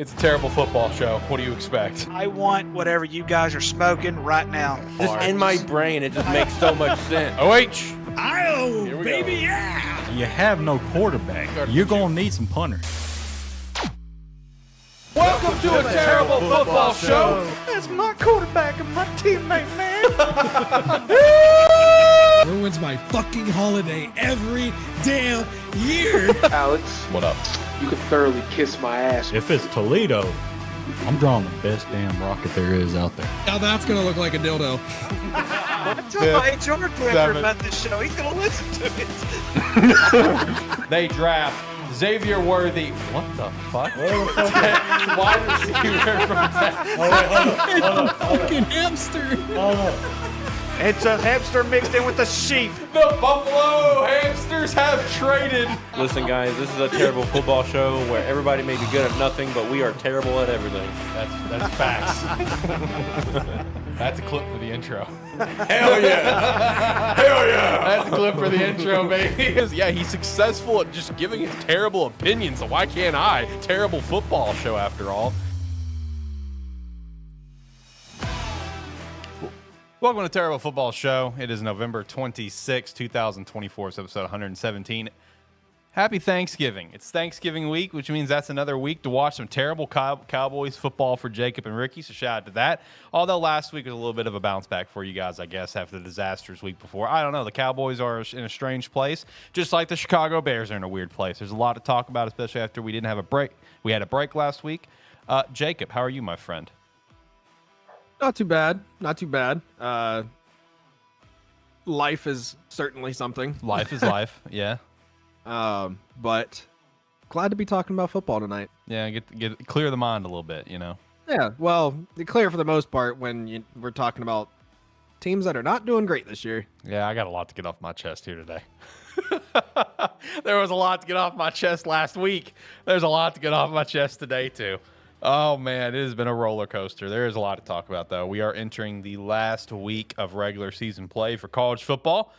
It's a terrible football show. What do you expect? I want whatever you guys are smoking right now. Just in my brain, it just makes so much sense. OH! Oh, baby, yeah! You have no quarterback. You're going to need some punters. Welcome to a terrible football show. That's my quarterback and my teammate, man. Ruins my fucking holiday every damn year. Alex, What up? you can thoroughly kiss my ass. If it's Toledo, I'm drawing the best damn rocket there is out there. Now that's going to look like a dildo. I told my HR director about this show. He's going to listen to it. They draft Xavier Worthy. What the fuck? Wide receiver from Texas. It's a fucking hamster. It's a hamster mixed in with a sheep. The Buffalo Hamsters have traded. Listen, guys, this is a terrible football show where everybody may be good at nothing, but we are terrible at everything. That's facts. That's a clip for the intro. Hell yeah! Hell yeah! That's a clip for the intro, baby. Yeah, he's successful at just giving his terrible opinions, so why can't I? Terrible football show, after all. Welcome to Terrible Football Show. It is November 26, 2024. It's episode 117. Happy Thanksgiving. It's Thanksgiving week, which means that's another week to watch some terrible Cowboys football for Jacob and Ricky, so shout out to that. Although last week was a little bit of a bounce back for you guys, I guess, after the disastrous week before. I don't know. The Cowboys are in a strange place, just like the Chicago Bears are in a weird place. There's a lot to talk about, especially after we didn't have a break. We had a break last week. Jacob, how are you, my friend? Not too bad. Not too bad. Life is certainly something. Life is life, yeah. But glad to be talking about football tonight. Yeah, get clear the mind a little bit, you know. Yeah, well, clear for the most part when we're talking about teams that are not doing great this year. Yeah, I got a lot to get off my chest here today. There was a lot to get off my chest last week. There's a lot to get off my chest today, too. Oh, man, it has been a roller coaster. There is a lot to talk about, though. We are entering the last week of regular season play for college football.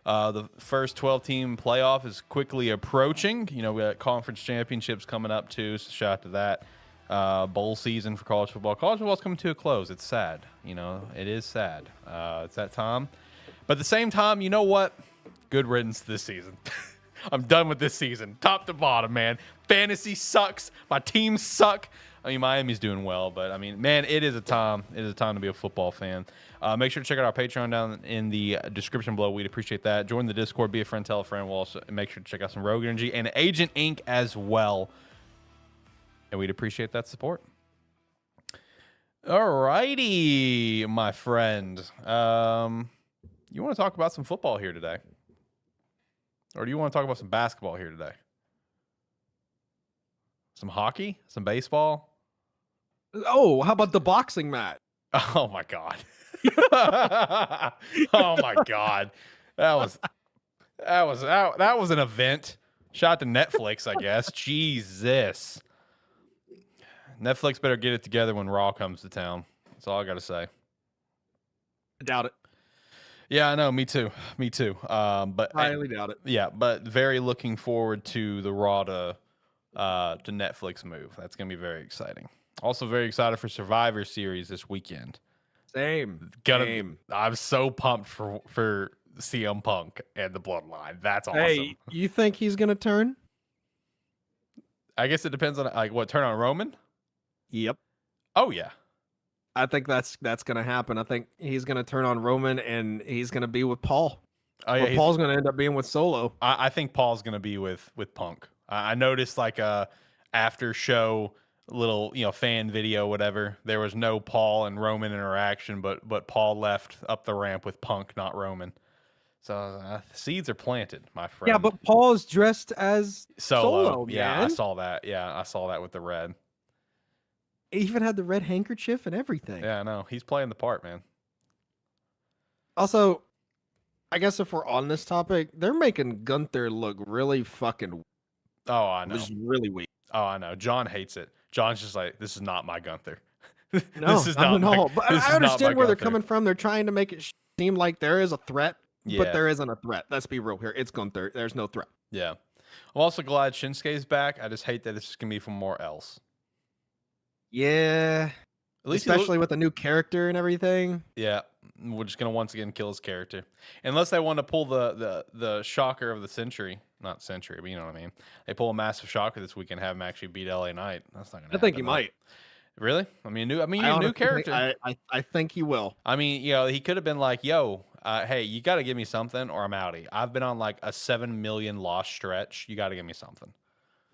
The first 12-team playoff is quickly approaching. You know, we got conference championships coming up, too, so shout out to that. Bowl season for college football. College football is coming to a close. It's sad. You know, it is sad. It's that time. But at the same time, you know what? Good riddance this season. I'm done with this season. Top to bottom, man. Fantasy sucks. My teams suck. I mean, Miami's doing well, but I mean, man, it is a time. It is a time to be a football fan. Make sure to check out our Patreon down in the description below. We'd appreciate that. Join the Discord, be a friend, tell a friend. We'll also make sure to check out some Rogue Energy and Agent Inc. as well. And we'd appreciate that support. All righty, my friend. You want to talk about some football here today? Or do you want to talk about some basketball here today? Some hockey? Some baseball? Oh, how about the boxing match? Oh my god. Oh my god. That was an event. Shout out to Netflix, I guess. Jesus. Netflix better get it together when Raw comes to town. That's all I got to say. I doubt it. Yeah, I know. Me too. But Highly doubt it. Yeah, but very looking forward to the Raw to Netflix move. That's going to be very exciting. Also very excited for Survivor Series this weekend. Same. I'm so pumped for CM Punk and the Bloodline. That's awesome. Hey, you think he's going to turn? I guess it depends on turn on Roman? Yep. Oh yeah. I think that's going to happen. I think he's going to turn on Roman and he's going to be with Paul. Oh yeah. Or Paul's going to end up being with Solo. I think Paul's going to be with Punk. I noticed like a after show little, fan video, whatever. There was no Paul and Roman interaction, but Paul left up the ramp with Punk, not Roman. So seeds are planted, my friend. Yeah, but Paul's dressed as Solo, yeah, man. I saw that. Yeah, I saw that with the red. He even had the red handkerchief and everything. Yeah, I know. He's playing the part, man. Also, I guess if we're on this topic, they're making Gunther look really fucking. Oh, I know. It was really weak. Oh, I know. John hates it. John's just like, this is not my Gunther. No, this is not no. But I understand where they're Gunther. coming from. They're trying to make it seem like there is a threat, Yeah. but there isn't a threat. Let's be real here. It's Gunther. There's no threat. Yeah. I'm also glad Shinsuke's back. I just hate that it's just going to be from more else. Yeah, At least especially with the new character and everything. yeah, we're just gonna once again kill his character, unless they want to pull the shocker of the century, not century, but you know what I mean. They pull a massive shocker this week and have him actually beat LA Knight. That's not gonna. I think he happen, though. might. Really? I mean, I a new honestly character. think, I think he will. I mean, you know, he could have been like, "Yo, hey, you got to give me something, or I'm outie. I've been on like a 7 million loss stretch. You got to give me something.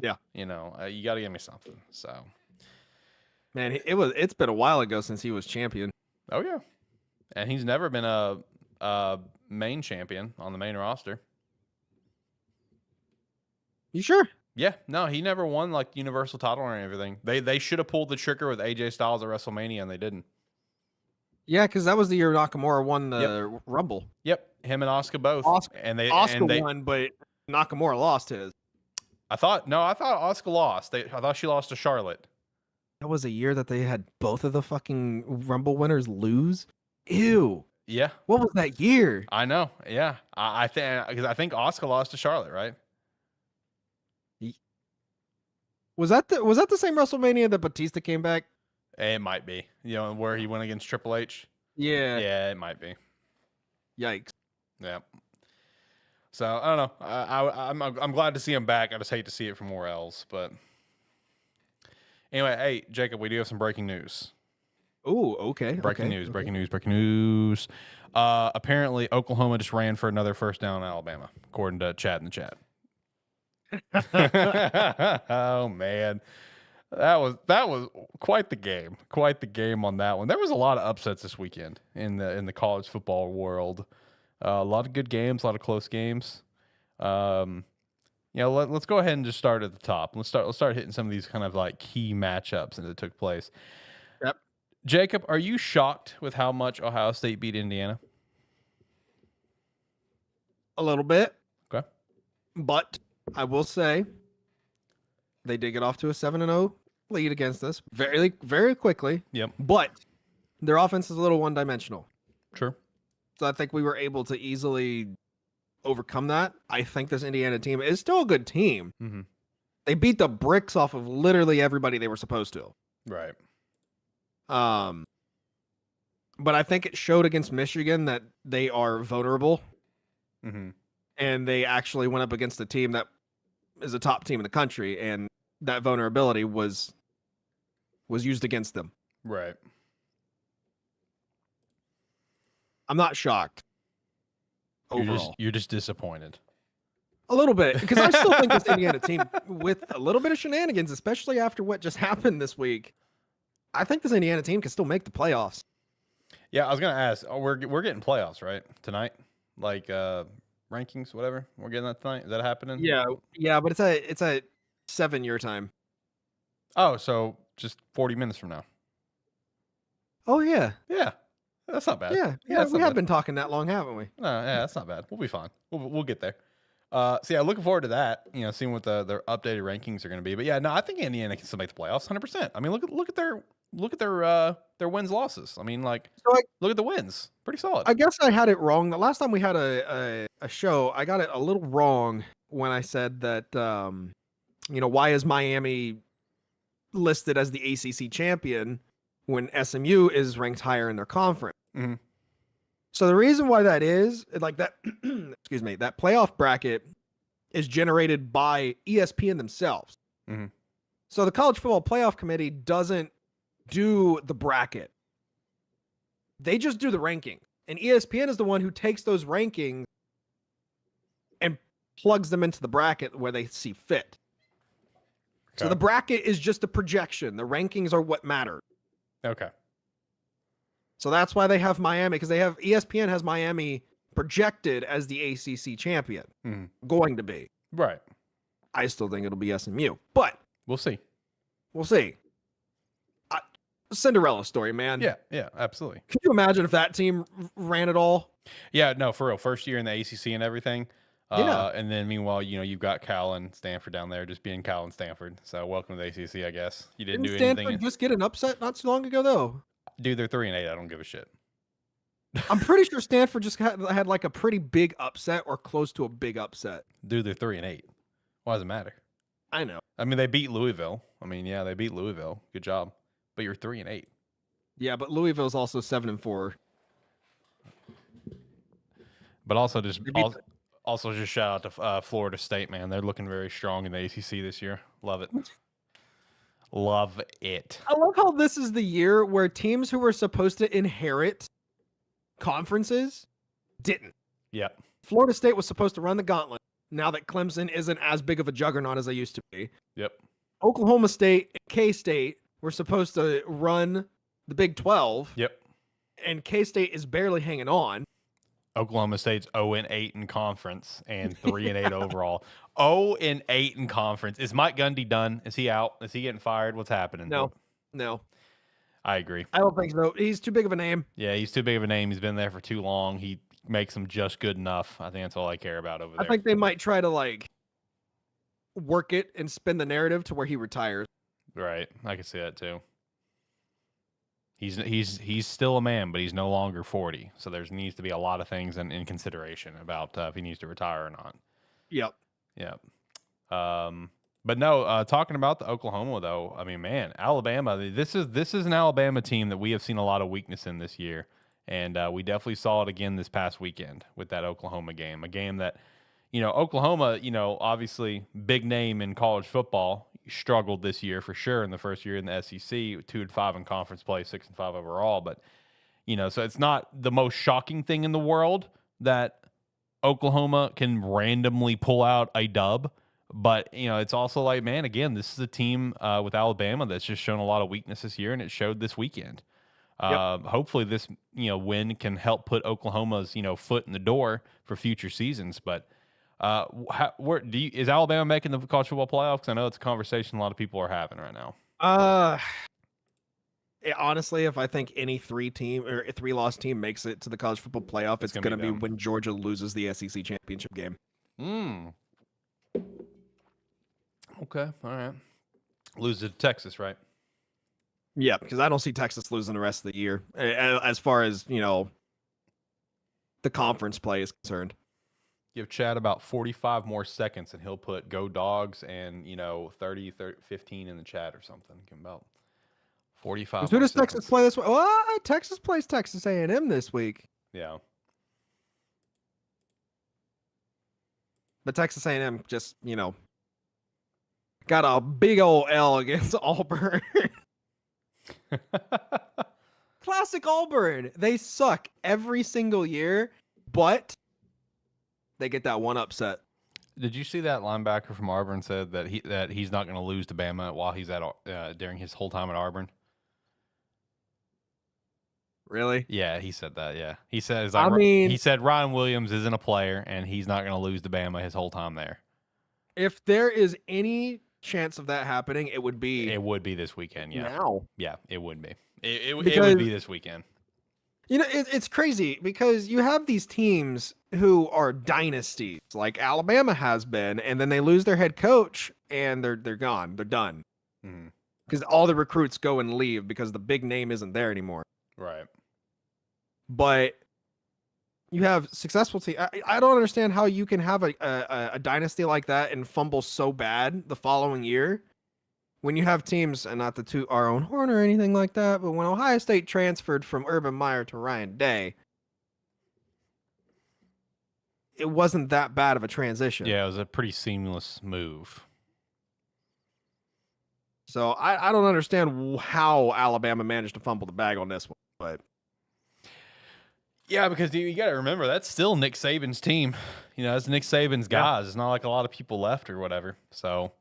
Yeah, You know, you got to give me something." So, man, it's been a while ago since he was champion. oh yeah, and he's never been a main champion on the main roster. You sure? Yeah, no, he never won like Universal title or anything. They should have pulled the trigger with AJ Styles at WrestleMania, and they didn't. Yeah, because that was the year Nakamura won the Rumble. Yep, him and Asuka both. Asuka won, but Nakamura lost his. I thought Asuka lost. I thought she lost to Charlotte. That was a year that they had both of the fucking Rumble winners lose. Ew. Yeah, What was that year? I know. Yeah, I think because I think Asuka lost to Charlotte, right? Was that the same WrestleMania that Batista came back? It might be. You know, where he went against Triple H. Yeah. Yeah, it might be. Yikes. Yeah. So I don't know. I'm glad to see him back. I just hate to see it from somewhere else. But anyway, hey Jacob, we do have some breaking news. Oh, okay. Breaking news. Apparently, Oklahoma just ran for another first down in Alabama, according to Chad in the chat. Oh man, that was quite the game on that one. There was a lot of upsets this weekend in the college football world. A lot of good games, a lot of close games. You know, let's go ahead and just start at the top. Let's start hitting some of these kind of like key matchups that took place. Yep. Jacob, are you shocked with how much Ohio State beat Indiana? A little bit. Okay. But I will say they did get off to a 7-0 lead against us very, very quickly. Yep. But their offense is a little one-dimensional. Sure. So I think we were able to easily overcome that. I think this Indiana team is still a good team. Mm-hmm. They beat the bricks off of literally everybody they were supposed to. Right. But I think it showed against Michigan that they are vulnerable. Mm-hmm. And they actually went up against a team that is a top team in the country, and that vulnerability was used against them. Right. I'm not shocked. Overall, You're just disappointed. a little bit, because I still think this Indiana team, with a little bit of shenanigans, especially after what just happened this week, I think this Indiana team can still make the playoffs. Yeah, I was gonna ask. Oh, we're getting playoffs right tonight, like rankings, whatever. We're getting that tonight. Is that happening? Yeah, but it's a 7-year time. Oh, so just 40 minutes from now. Oh yeah, Yeah, that's not bad. yeah. that's We not have bad. been talking that long, haven't we? No, yeah, that's not bad. We'll be fine. We'll get there. So yeah, looking forward to that. You know, seeing what their updated rankings are going to be. But yeah, no, I think Indiana can still make the playoffs, 100%. I mean, look at their wins losses. I mean, like, So look at the wins. Pretty solid. I guess I had it wrong. The last time we had a show, I got it a little wrong when I said that, why is Miami listed as the ACC champion when SMU is ranked higher in their conference? Mm-hmm. So the reason why that is, like that, excuse me, that playoff bracket is generated by ESPN themselves. Mm-hmm. So the College Football Playoff Committee doesn't do the bracket. They just do the ranking. And ESPN is the one who takes those rankings and plugs them into the bracket where they see fit. So Okay. the bracket is just a projection. The rankings are what matter. Okay. So that's why they have Miami, because ESPN has Miami projected as the ACC champion. Mhm. Going to be. Right. I still think it'll be SMU, but We'll see. we'll see. Cinderella story, man. Yeah, absolutely. Could you imagine if that team ran it all? Yeah, no, for real. First year in the ACC and everything. Yeah. And then meanwhile, you've got Cal and Stanford down there just being Cal and Stanford. So welcome to the ACC, I guess. You didn't do Stanford anything. just get an upset not too long ago, though? Dude, they're 3-8. I don't give a shit. I'm pretty sure Stanford just had like a pretty big upset or close to a big upset. Dude, they're 3-8. Why does it matter? I know. I mean, they beat Louisville. I mean, yeah, they beat Louisville. Good job. but you're 3-8. Yeah, but Louisville's also 7-4. But also just They beat also just shout out to Florida State, man. They're looking very strong in the ACC this year. Love it. Love it. I love how this is the year where teams who were supposed to inherit conferences didn't. Yep. Florida State was supposed to run the gauntlet now that Clemson isn't as big of a juggernaut as they used to be. Yep. Oklahoma State and K-State were supposed to run the Big 12. Yep. And K-State is barely hanging on. Oklahoma State's 0-8 in conference and 3-8 overall. 0-8 in conference. Is Mike Gundy done? Is he out? Is he getting fired? What's happening? No. I agree. I don't think so. He's too big of a name. Yeah, he's too big of a name. He's been there for too long. He makes them just good enough. I think that's all I care about over there. I think they might try to work it and spin the narrative to where he retires. Right. I can see that too. He's still a man, but he's no longer 40. So there needs to be a lot of things in consideration about if he needs to retire or not. Yep. Yep. But no, talking about the Oklahoma though, I mean, man, Alabama. This is an Alabama team that we have seen a lot of weakness in this year, and we definitely saw it again this past weekend with that Oklahoma game. A game that, Oklahoma, obviously big name in college football, struggled this year for sure in the first year in the SEC, 2-5 in conference play, 6-5 overall. But so it's not the most shocking thing in the world that Oklahoma can randomly pull out a dub. But, it's also like, man, again, this is a team with Alabama that's just shown a lot of weakness this year, and it showed this weekend. Hopefully this, win can help put Oklahoma's, foot in the door for future seasons. But is Alabama making the college football playoff? Because I know it's a conversation a lot of people are having right now. Honestly, if I think any three-loss team makes it to the college football playoff, it's going to be when Georgia loses the SEC championship game. Okay, all right. Lose to Texas, right? Yeah, because I don't see Texas losing the rest of the year as far as, the conference play is concerned. Give Chad about 45 more seconds and he'll put go dogs and, 30, 15 in the chat or something. Give him about 45 Who does Texas play this week? Oh, Texas plays Texas A&M this week. Yeah. But Texas A&M just, got a big old L against Auburn. Classic Auburn. They suck every single year, but they get that one upset. Did you see that linebacker from Auburn said that he's not going to lose to Bama while he's at during his whole time at Auburn? Really? Yeah, he said that. Yeah, he said. He said Ryan Williams isn't a player, and he's not going to lose to Bama his whole time there. If there is any chance of that happening, it would be this weekend. Yeah. Now. Yeah, it would be. It would be this weekend. It's crazy because you have these teams who are dynasties, like Alabama has been, and then they lose their head coach and they're gone. They're done. Because all the recruits go and leave because the big name isn't there anymore. Right. But you have successful teams. I don't understand how you can have a dynasty like that and fumble so bad the following year when you have teams, and not to toot our own horn or anything like that, but when Ohio State transferred from Urban Meyer to Ryan Day, it wasn't that bad of a transition. Yeah, it was a pretty seamless move. So I don't understand how Alabama managed to fumble the bag on this one, but yeah, because you got to remember that's still Nick Saban's team. That's Nick Saban's guys. It's not like a lot of people left or whatever. So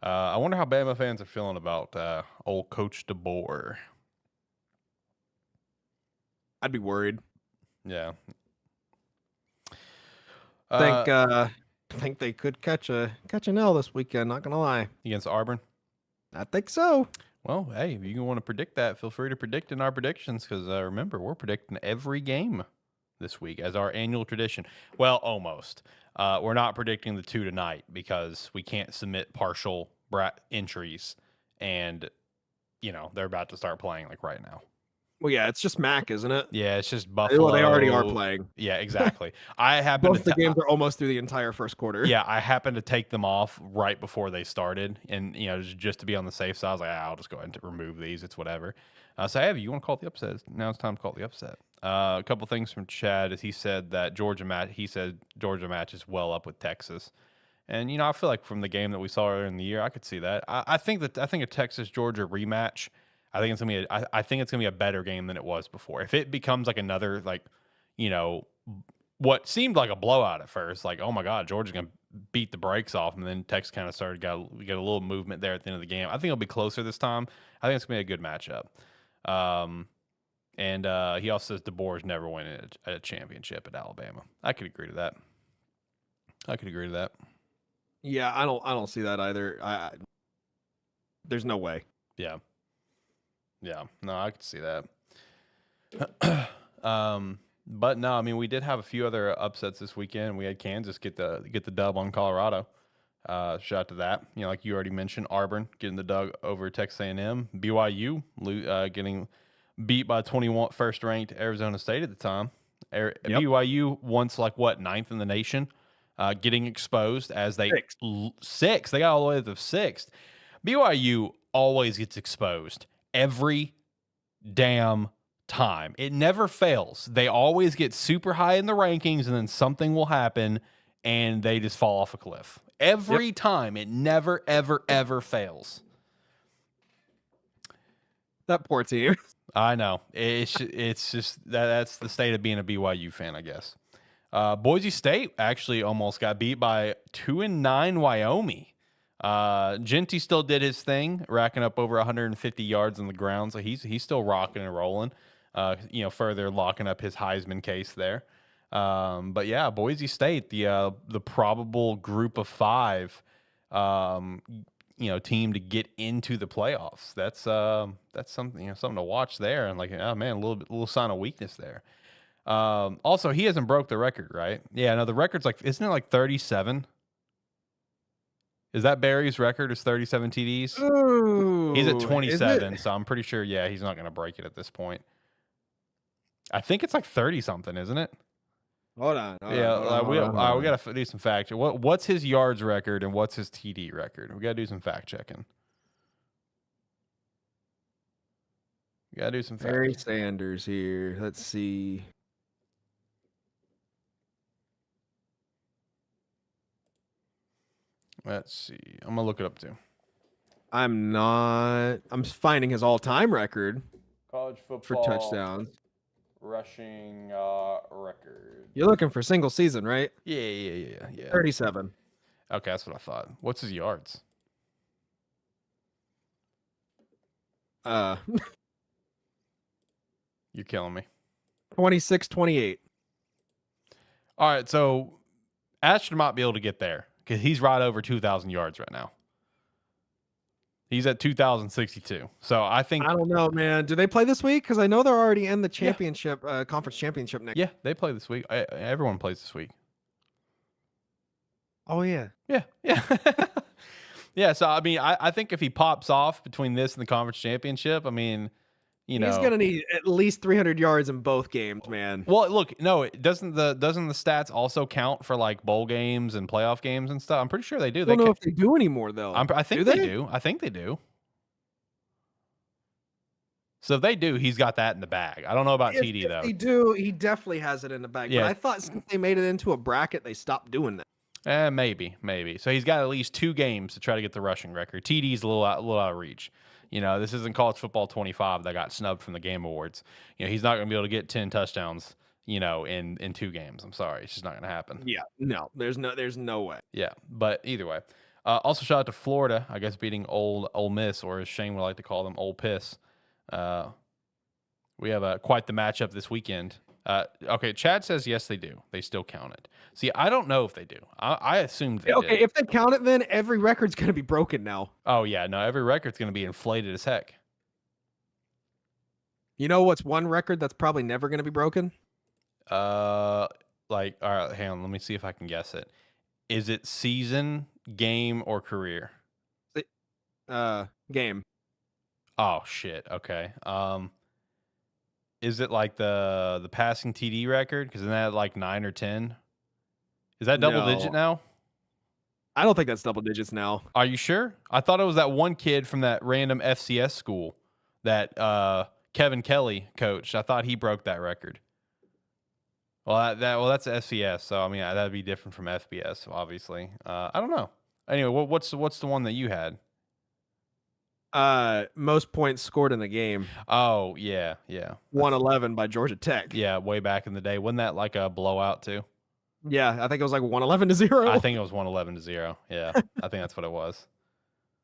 I wonder how Bama fans are feeling about old Coach DeBoer. I'd be worried. Yeah. Think they could catch an L this weekend. Not gonna lie. Against Auburn. I think so. Well, hey, if you want to predict that, feel free to predict in our predictions because remember, we're predicting every game this week as our annual tradition. Well, almost. We're not predicting the 2 tonight because we can't submit partial entries, and they're about to start playing like right now. Well, yeah, it's just Mac, isn't it? Yeah, it's just Buffalo. Well, they already are playing. Yeah, exactly. I happen Both the games are almost through the entire first quarter. Yeah, I happened to take them off right before they started, and just to be on the safe side, I was like, I'll just go ahead and remove these. It's whatever. So, hey, you want to call it the upset? Now it's time to call it the upset. A couple things from Chad is he said that Georgia match is well up with Texas, and I feel like from the game that we saw earlier in the year, I could see that. I think a Texas Georgia rematch. I think it's gonna be a better game than it was before. If it becomes like another what seemed like a blowout at first, like, oh my God, Georgia's going to beat the brakes off. And then Texas kind of started, we got a little movement there at the end of the game. I think it'll be closer this time. I think it's going to be a good matchup. And he also says DeBoer's never win a championship at Alabama. I could agree to that. Yeah, I don't see that either. There's no way. Yeah. No, I could see that. But no, I mean, we did have a few other upsets this weekend. We had Kansas get the dub on Colorado. Shout out to that. Like you already mentioned, Auburn getting the dub over Texas A&M. BYU getting beat by 21 first-ranked Arizona State at the time. BYU once ninth in the nation, getting exposed as they sixth. They got all the way to the sixth. BYU always gets exposed every damn time. It never fails. They always get super high in the rankings, and then something will happen, and they just fall off a cliff. Every time. It never, ever, ever fails. That poor team. I know. It's just that's the state of being a BYU fan, I guess. Boise State actually almost got beat by 2-9 Wyoming. Genty still did his thing, racking up over 150 yards on the ground, so he's still rocking and rolling. Further locking up his Heisman case there. But yeah, Boise State, the probable group of 5, team to get into the playoffs. That's something something to watch there. And oh man, a little sign of weakness there. Also, he hasn't broke the record, right? Yeah, no, the record's isn't it 37? Is that Barry's record? Is 37 TDs? Ooh, he's at 27, so I'm pretty sure. Yeah, he's not going to break it at this point. I think it's 30 something, isn't it? Hold on. We got to do some fact check. What's his yards record and what's his TD record? We got to do some fact checking. Barry Sanders here. Let's see. I'm gonna look it up too. I'm finding his all-time record College football for touchdowns. Rushing record. You're looking for single season, right? Yeah. 37. Okay, that's what I thought. What's his yards? You're killing me. 26-28. All right, so Ashton might be able to get there because he's right over 2,000 yards right now. He's at 2,062. So I don't know, man. Do they play this week? Because I know they're already in the championship, conference championship next. Yeah, they play this week. Everyone plays this week. Oh yeah. Yeah. Yeah. So I mean, I think if he pops off between this and the conference championship, I mean, he's gonna need at least 300 yards in both games, man. Well, look, no, doesn't the stats also count for bowl games and playoff games and stuff? I'm pretty sure they do. I don't know if they do anymore though. I think they do. I think they do. So if they do, he's got that in the bag. I don't know about TD though. They do. He definitely has it in the bag. Yeah. But I thought since they made it into a bracket, they stopped doing that. Maybe. So he's got at least 2 games to try to get the rushing record. TD's a little out of reach. This isn't college football 25 that got snubbed from the game awards. He's not going to be able to get 10 touchdowns, in 2 games. I'm sorry. It's just not going to happen. Yeah. No, there's no way. Yeah. But either way, also shout out to Florida, I guess, beating Ole Miss, or as Shane would like to call them, Ole Piss. We have quite the matchup this weekend. Okay, Chad says yes, they do. They still count it. See, I don't know if they do. I assumed they did. If they count it, then every record's going to be broken now. Oh, yeah. No, every record's going to be inflated as heck. You know what's one record that's probably never going to be broken? All right, hang on. Let me see if I can guess it. Is it season, game, or career? Game. Oh, shit. Okay. is it like the passing TD record? Because isn't that like 9 or 10? Is that double digit now? I don't think that's double digits now. Are you sure? I thought it was that one kid from that random FCS school that Kevin Kelly coached. I thought he broke that record. Well, that's FCS, so I mean that'd be different from FBS, obviously. I don't know. Anyway, what's the one that you had? Most points scored in a game. Oh yeah. 111 by Georgia Tech. Yeah, way back in the day. Wasn't that like a blowout too? Yeah, I think it was like 111-0. I think it was 111-0. Yeah, I think that's what it was.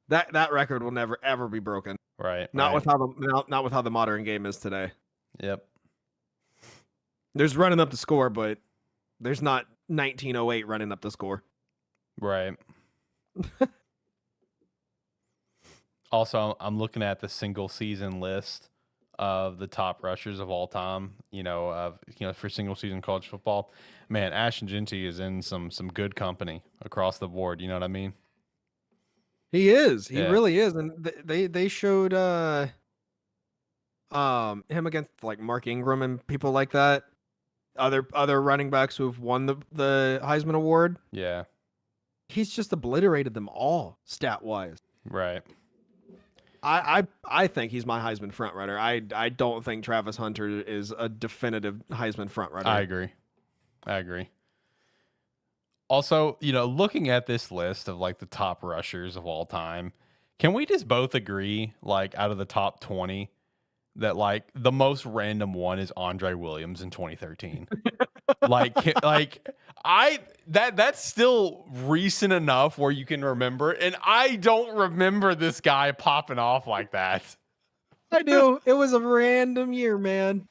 That record will never ever be broken. Right. Not with how the modern game is today. Yep. There's running up the score, but there's not 1908 running up the score. Right. Also, I'm looking at the single season list of the top rushers of all time, for single season college football. Man, Ashton Jeanty is in some good company across the board. You know what I mean? He is. He Yeah. really is. And they showed him against like Mark Ingram and people like that. Other running backs who've won the Heisman Award. Yeah. He's just obliterated them all stat wise. Right. I think he's my Heisman frontrunner. I don't think Travis Hunter is a definitive Heisman frontrunner. I agree. Also, looking at this list of like the top rushers of all time, can we just both agree, like out of the top 20, that like the most random one is Andre Williams in 2013? That's still recent enough where you can remember, and I don't remember this guy popping off like that. I do. It was a random year, man.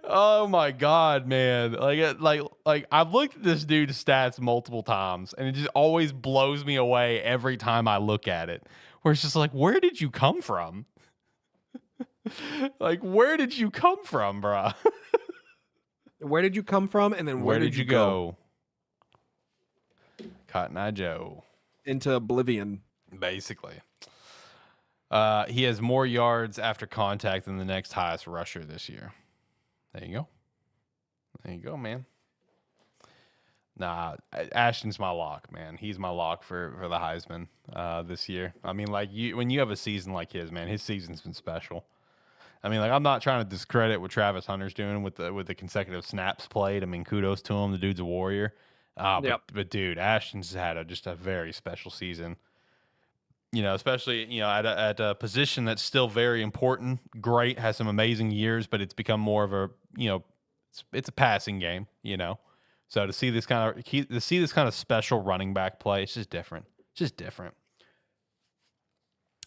Oh my God, man. Like I've looked at this dude's stats multiple times, and it just always blows me away every time I look at it. Where it's just like, where did you come from? Like, where did you come from, bruh? Where did you come from? And then where did you go? Cotton Eye Joe. Into oblivion. Basically. He has more yards after contact than the next highest rusher this year. There you go, man. Nah, Ashton's my lock, man. He's my lock for the Heisman this year. I mean, like when you have a season like his, man, his season's been special. I mean, like I'm not trying to discredit what Travis Hunter's doing with the consecutive snaps played. I mean, kudos to him. The dude's a warrior. But dude, Ashton's had just a very special season. Especially at a position that's still very important. Great, has some amazing years, but it's become more of a it's a passing game. So to see this kind of special running back play, it's just different.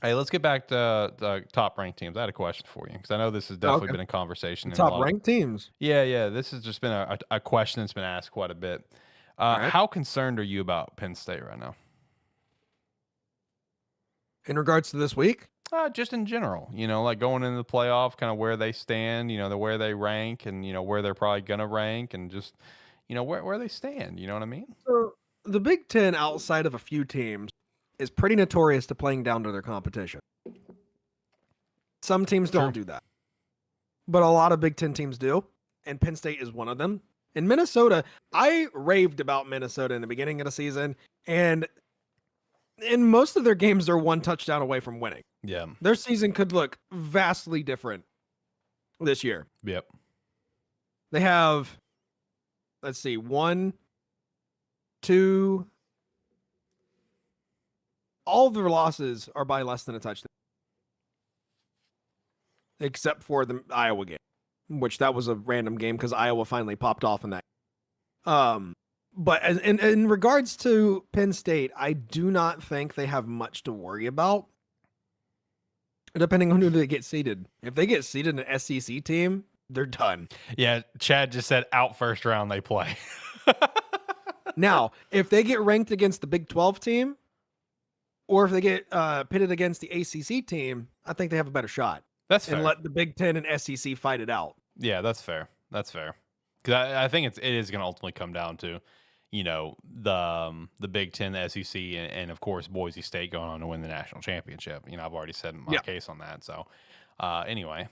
Hey, let's get back to the top ranked teams. I had a question for you because I know this has definitely been a conversation. Top ranked teams. Yeah. This has just been a question that's been asked quite a bit. Right. How concerned are you about Penn State right now? In regards to this week? Just in general, like going into the playoff, kind of where they stand, where they rank and, where they're probably going to rank and just, where they stand. You know what I mean? So the Big Ten, outside of a few teams, is pretty notorious to playing down to their competition. Some teams don't do that, but a lot of Big Ten teams do, and Penn State is one of them. In Minnesota, I raved about Minnesota in the beginning of the season, and in most of their games, they're one touchdown away from winning. Yeah. Their season could look vastly different this year. Yep. They have, let's see, 1, 2. All of their losses are by less than a touchdown. Except for the Iowa game, which that was a random game because Iowa finally popped off in that. But in regards to Penn State, I do not think they have much to worry about. Depending on who they get seeded. If they get seeded an SEC team, they're done. Yeah, Chad just said out first round they play. Now, if they get ranked against the Big 12 team, or if they get pitted against the ACC team, I think they have a better shot. That's fair. And let the Big 10 and SEC fight it out. Yeah, that's fair. Because I think it is going to ultimately come down to, the Big Ten, the SEC, and of course Boise State going on to win the national championship. I've already said my case on that. So, anyway,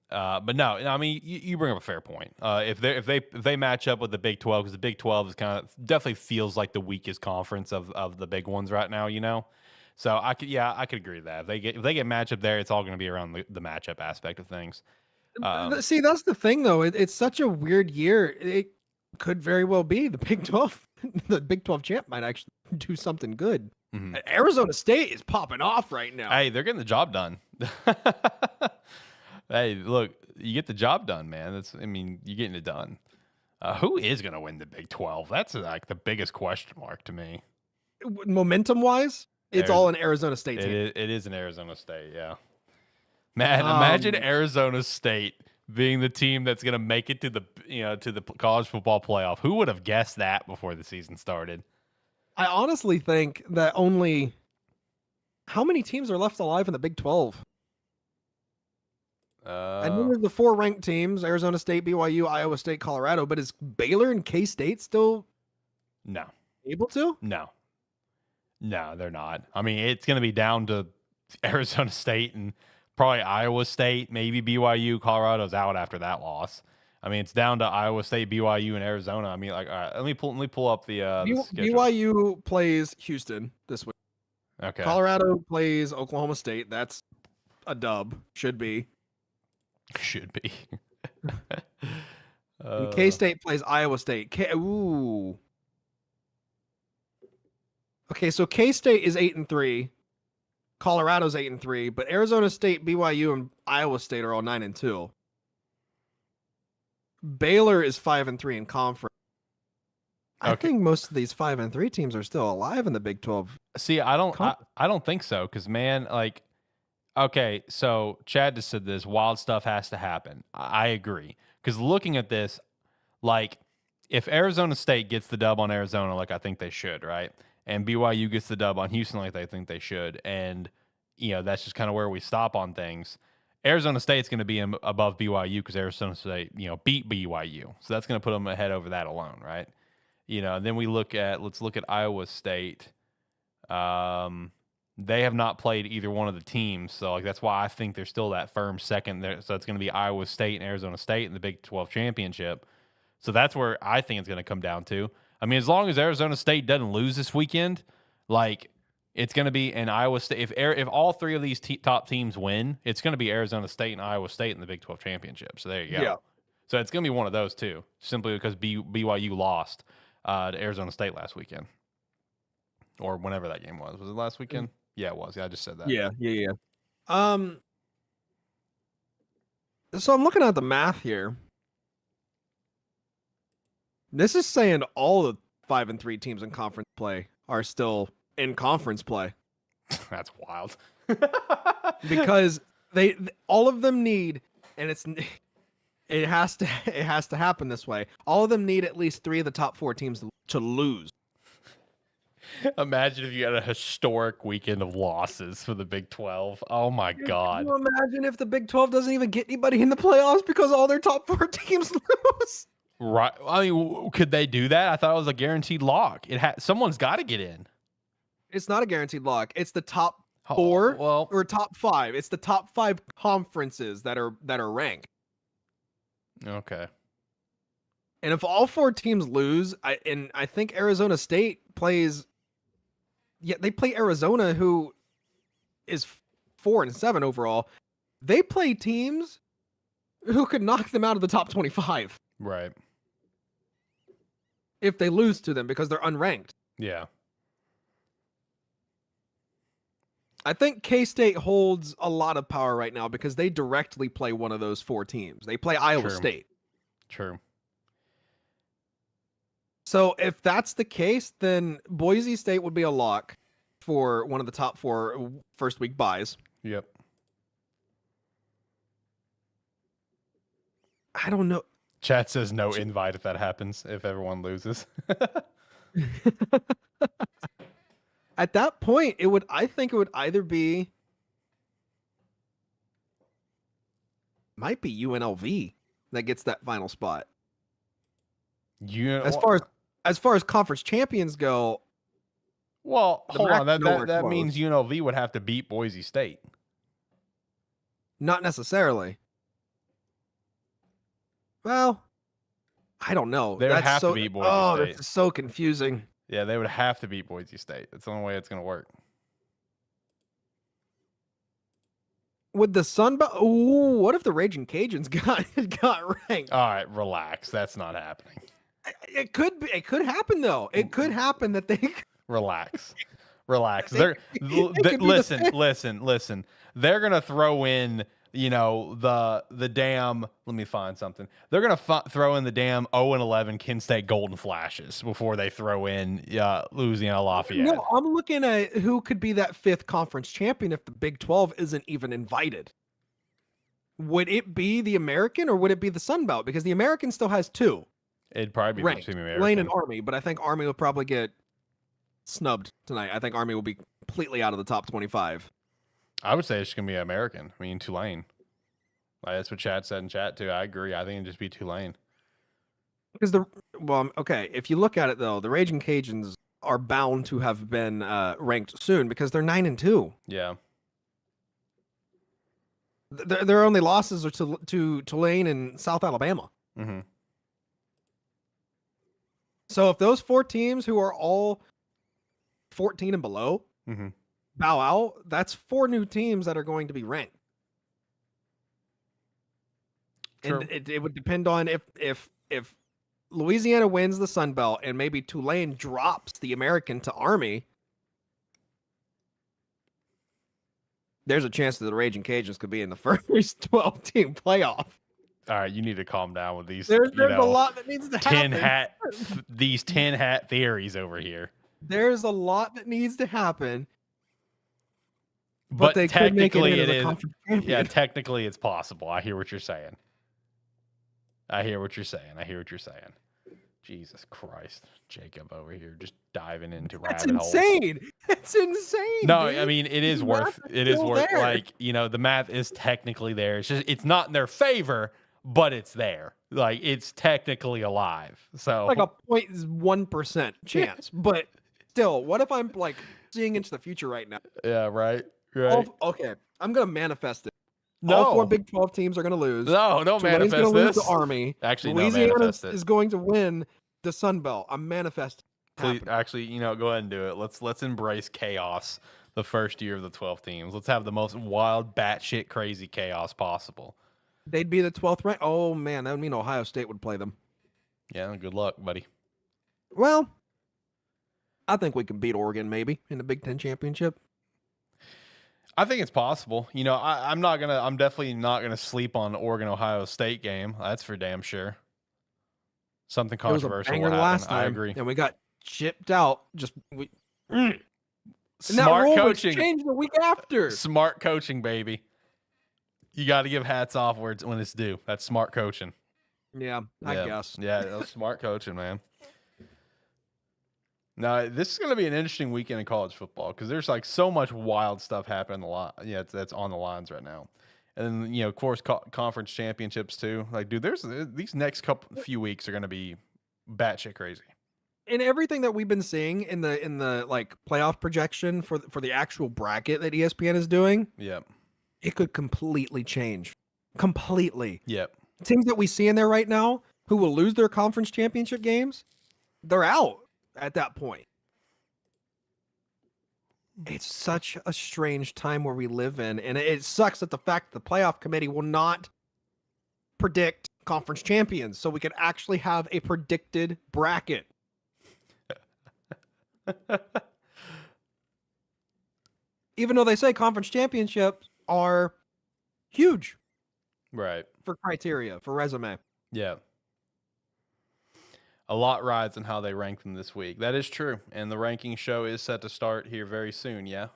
But no, I mean, you bring up a fair point. If they match up with the Big 12, because the Big 12 is definitely feels like the weakest conference of the big ones right now, you know. So I could agree with that. If they get matchup there, it's all going to be around the matchup aspect of things. See, that's the thing, though. It's such a weird year. It could very well be the Big 12. The Big 12 champ might actually do something good. Mhm. Arizona State is popping off right now. Hey, they're getting the job done. Hey, look, you get the job done, man. You're getting it done. Who is going to win the Big 12? That's like the biggest question mark to me. Momentum wise, it's all in Arizona State. It is in Arizona State, yeah. Man, imagine Arizona State being the team that's going to make it to the college football playoff. Who would have guessed that before the season started? I honestly think that how many teams are left alive in the Big 12? I know there's the 4 ranked teams: Arizona State, BYU, Iowa State, Colorado. But is Baylor and K-State still able to? No, they're not. I mean, it's going to be down to Arizona State and probably Iowa State, maybe BYU. Colorado's out after that loss. I mean, it's down to Iowa State, BYU, and Arizona. I mean, like, all right, let me pull up the schedule. BYU plays Houston this week. Okay. Colorado plays Oklahoma State. That's a dub. Should be. And K-State plays Iowa State. Ooh. Okay, so K-State is 8-3. Colorado's 8-3, but Arizona State, BYU, and Iowa State are all 9-2. Baylor is 5-3 in conference. Okay. I think most of these 5-3 teams are still alive in the Big 12. See, I don't think so, because man, like, okay, so Chad just said this: wild stuff has to happen. I agree, because looking at this, like, if Arizona State gets the dub on Arizona, like I think they should, right? And BYU gets the dub on Houston, like they think they should, and that's just kind of where we stop on things. Arizona State's going to be above BYU because Arizona State, beat BYU, so that's going to put them ahead over that alone, right? Then let's look at Iowa State. They have not played either one of the teams, so like that's why I think they're still that firm second there. So it's going to be Iowa State and Arizona State in the Big 12 championship. So that's where I think it's going to come down to. I mean, as long as Arizona State doesn't lose this weekend, like it's going to be in Iowa State. If all 3 of these top teams win, it's going to be Arizona State and Iowa State in the Big 12 championship. So there you go. Yeah. So it's going to be one of those two, simply because BYU lost to Arizona State last weekend, or whenever that game was. Was it last weekend? Yeah, it was. Yeah, I just said that. Yeah. So I'm looking at the math here. This is saying all the 5-3 teams in conference play are still in conference play. That's wild. Because they all of them need, and it has to happen this way. All of them need at least 3 of the top 4 teams to lose. Imagine if you had a historic weekend of losses for the Big 12. Oh my God. Can you imagine if the Big 12 doesn't even get anybody in the playoffs because all their top 4 teams lose? Right. I mean, could they do that? I thought it was a guaranteed lock. Someone's got to get in. It's not a guaranteed lock. It's the top 4 or top 5. It's the top 5 conferences that are ranked. Okay. And if all 4 teams lose, I think Arizona State plays. Yeah, they play Arizona, who is 4-7 overall. They play teams who could knock them out of the top 25. Right. If they lose to them because they're unranked. Yeah. I think K-State holds a lot of power right now because they directly play one of those 4 teams. They play Iowa State. True. So if that's the case, then Boise State would be a lock for one of the top 4 first week buys. Yep. I don't know. Chat says no invite if that happens, if everyone loses. At that point, I think it would either be, might be UNLV that gets that final spot. As far as conference champions go. Well, hold on. That means UNLV would have to beat Boise State. Not necessarily. Well, I don't know. They would have to beat Boise State. This is so confusing. Yeah, they would have to beat Boise State. That's the only way it's going to work. Would the Sun Belt? Ooh, what if the Raging Cajuns got ranked? All right, relax. That's not happening. It could be. It could happen though. It could happen that they. Relax. Relax. Listen. They're gonna throw in, the damn. Let me find something. They're gonna throw in the damn 0-11 Kent State Golden Flashes before they throw in Louisiana Lafayette. No, I'm looking at who could be that 5th conference champion if the Big 12 isn't even invited. Would it be the American or would it be the Sun Belt? Because the American still has 2 It'd probably be ranked, between American. Lane and Army, but I think Army will probably get snubbed tonight. I think Army will be completely out of the top 25. I would say it's just gonna be American. I mean, Tulane. That's what Chad said in chat too. I agree. I think it'd just be Tulane. Because okay, if you look at it though, the Raging Cajuns are bound to have been ranked soon because they're 9-2. Yeah. Their only losses are to Tulane and South Alabama. Mm-hmm. So if those 4 teams who are all 14 and below Mm-hmm. bow out, that's 4 new teams that are going to be ranked. True. And it would depend on if Louisiana wins the Sun Belt and maybe Tulane drops the American to Army, there's a chance that the Raging Cajuns could be in the first 12-team playoff. All right, you need to calm down with these. There's a lot that needs to happen. These 10 hat theories over here. There's a lot that needs to happen. But they could make technically it it into the is. conference champion. Yeah, technically it's possible. I hear what you're saying. Jesus Christ, Jacob over here just diving into That's rabbit holes. insane. That's insane. No, dude. I mean it is The worth. math It is still worth. there. Like the math is technically there. It's just it's not in their favor, but it's there. Like it's technically alive. So like a 0.1% chance. But still, what if I'm like seeing into the future right now? yeah, right. Right. Okay, I'm gonna manifest it. No. All 4 Big 12 teams are gonna lose. No, don't Tulane's manifest gonna lose this. the Army. Actually, no, Louisiana manifest it. is going to win the Sun Belt. I'm manifesting. Please, actually, go ahead and do it. Let's embrace chaos the first year of the 12 teams. Let's have the most wild, batshit crazy chaos possible. They'd be the 12th rank. Oh man, that would mean Ohio State would play them. Yeah, good luck, buddy. Well, I think we can beat Oregon maybe in the Big Ten championship. I think it's possible. I'm definitely not gonna sleep on the Oregon Ohio State game. That's for damn sure. Something It was a controversial banger will the last happen. time, I agree. and we got chipped out. And that Smart rule was coaching. changed the week after. Smart coaching, baby. You got to give hats off when it's due. That's smart coaching. Yeah, I guess. Yeah, that's smart coaching, man. Now, this is going to be an interesting weekend in college football because there's like so much wild stuff happening a lot. Yeah, that's on the lines right now. And then, of course, conference championships too. Like, dude, these next few weeks are going to be batshit crazy. And everything that we've been seeing in the like playoff projection for the actual bracket that ESPN is doing, Yep. it could completely change. Completely. Yep. Teams that we see in there right now who will lose their conference championship games, they're out at that point. It's such a strange time where we live in, and it sucks that the fact that the playoff committee will not predict conference champions, so we could actually have a predicted bracket. Even though they say conference championships are huge Right. for criteria, for resume. Yeah. A lot rides on how they rank them this week. That is true. And the ranking show is set to start here very soon. Yeah.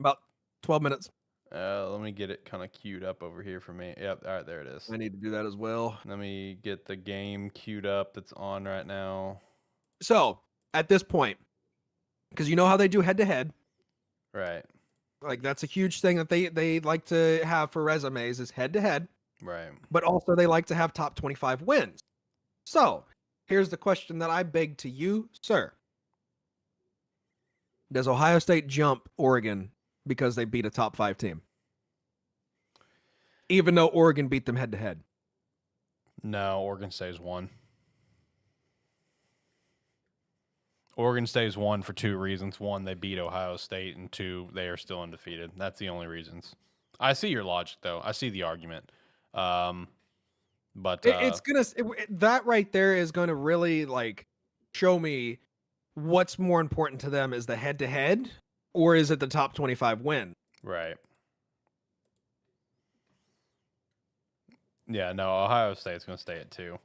About 12 minutes. Let me get it kind of queued up over here for me. Yep. All right. There it is. I need to do that as well. Let me get the game queued up that's on right now. So, at this point, because you know how they do head-to-head, Right. like that's a huge thing that they like to have for resumes is head-to-head, Right. but also they like to have top 25 wins. So, here's the question that I beg to you, sir. Does Ohio State jump Oregon because they beat a top 5 team? Even though Oregon beat them head-to-head. No, Oregon stays 1. Oregon stays 1 for 2 reasons. 1, they beat Ohio State, and 2, they are still undefeated. That's the only reasons. I see your logic, though. I see the argument. But It's gonna that right there is going to really like show me what's more important to them, is the head to head, or is it the top 25 win? right. Yeah, no, Ohio State's going to stay at 2.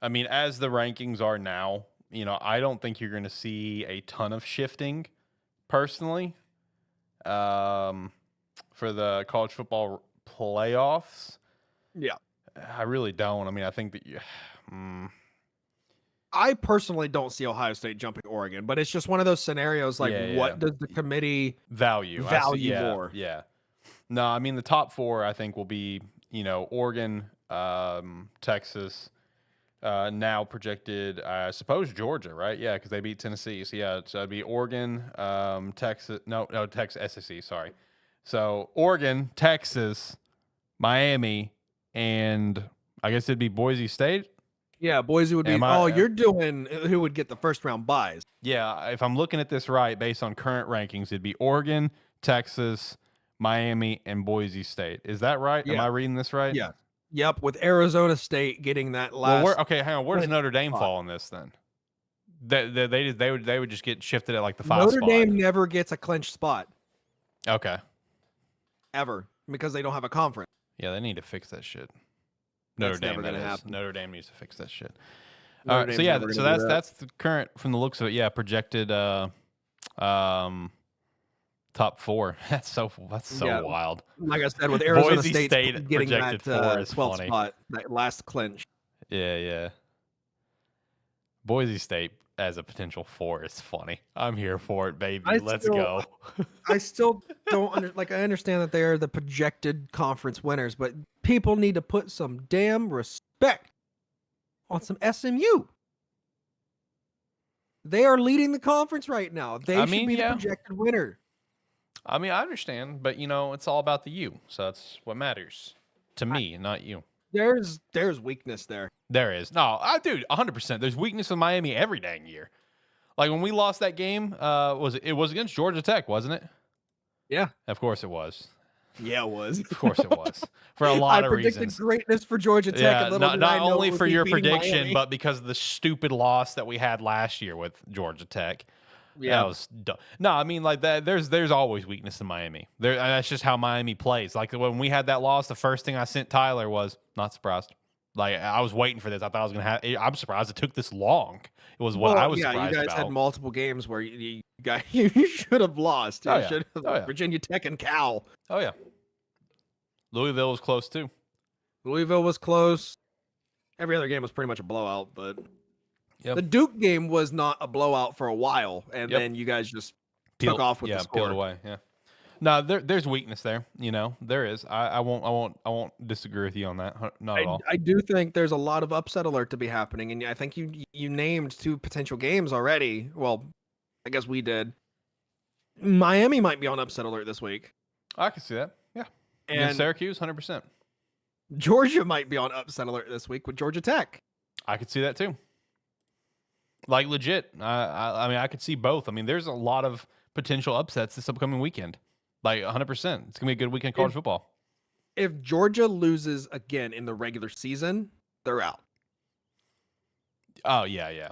I mean, as the rankings are now, I don't think you're going to see a ton of shifting, personally, for the college football playoffs. Yeah. I really don't. I mean, I think that I personally don't see Ohio State jumping Oregon, but it's just one of those scenarios like what does the committee value more? Yeah. No, I mean the top 4 I think will be, Oregon, Texas, now projected, I suppose Georgia, right? Yeah, because they beat Tennessee. So yeah, so it'd be Oregon, Texas, Texas SEC, sorry. So Oregon, Texas, Miami, and I guess it'd be Boise State. Yeah, Boise would be. You're doing who would get the first round buys. Yeah, if I'm looking at this right, based on current rankings, it'd be Oregon, Texas, Miami, and Boise State. Is that right? Yeah. Am I reading this right? Yeah. Yep, with Arizona State getting that last. Well, hang on. Where does Notre Dame fall in this then? They would just get shifted at like the 5 Notre spot. Dame never gets a clinched spot Okay. ever because they don't have a conference. Yeah, they need to fix that shit. That's never that gonna is. happen. Notre Dame needs to fix that shit. Notre All right, Dame's so yeah, never so gonna do that. that's the current from the looks of it. Yeah, projected top 4. That's so Yeah. wild. Like I said, with Arizona Boise State State getting projected that 4 is 12th funny. spot, that last clinch. Yeah. Boise State as a potential 4 is funny. I'm here for it, baby. Let's go. I still don't I understand that they are the projected conference winners, but people need to put some damn respect on some SMU. They are leading the conference right now. They should be the projected winner. I mean, I understand, but it's all about the U, so that's what matters to me, not you. There's weakness there. There is. No, dude, 100%. There's weakness in Miami every dang year. Like when we lost that game, it was against Georgia Tech, wasn't it? Yeah. Of course it was. Yeah, it was. Of course it was. For a lot of reasons. I predicted greatness for Georgia Tech. Yeah, not only for your prediction, Miami. but because of the stupid loss that we had last year with Georgia Tech. Yeah, that was dumb. No, I mean like that. There's always weakness in Miami. That's just how Miami plays. Like when we had that loss, the first thing I sent Tyler was not surprised. Like I was waiting for this. I thought I was gonna have. I'm surprised it took this long. It was what I was surprised about. Yeah, you guys had multiple games where you should have lost. Oh, yeah. Should have Virginia Tech and Cal. Oh yeah. Louisville was close too. Louisville was close. Every other game was pretty much a blowout, but Yep. the Duke game was not a blowout for a while, and then you guys just took off with the score. Peeled away. Yeah. No, there's weakness there. There is. I won't disagree with you on that. Not at all. I do think there's a lot of upset alert to be happening, and I think you named 2 potential games already. Well, I guess we did. Miami might be on upset alert this week. I can see that. Yeah. And Syracuse, 100%. Georgia might be on upset alert this week with Georgia Tech. I could see that too. Like legit. I mean, I could see both. I mean, there's a lot of potential upsets this upcoming weekend. Like 100%. It's going to be a good weekend of college football. If Georgia loses again in the regular season, they're out. Oh, yeah.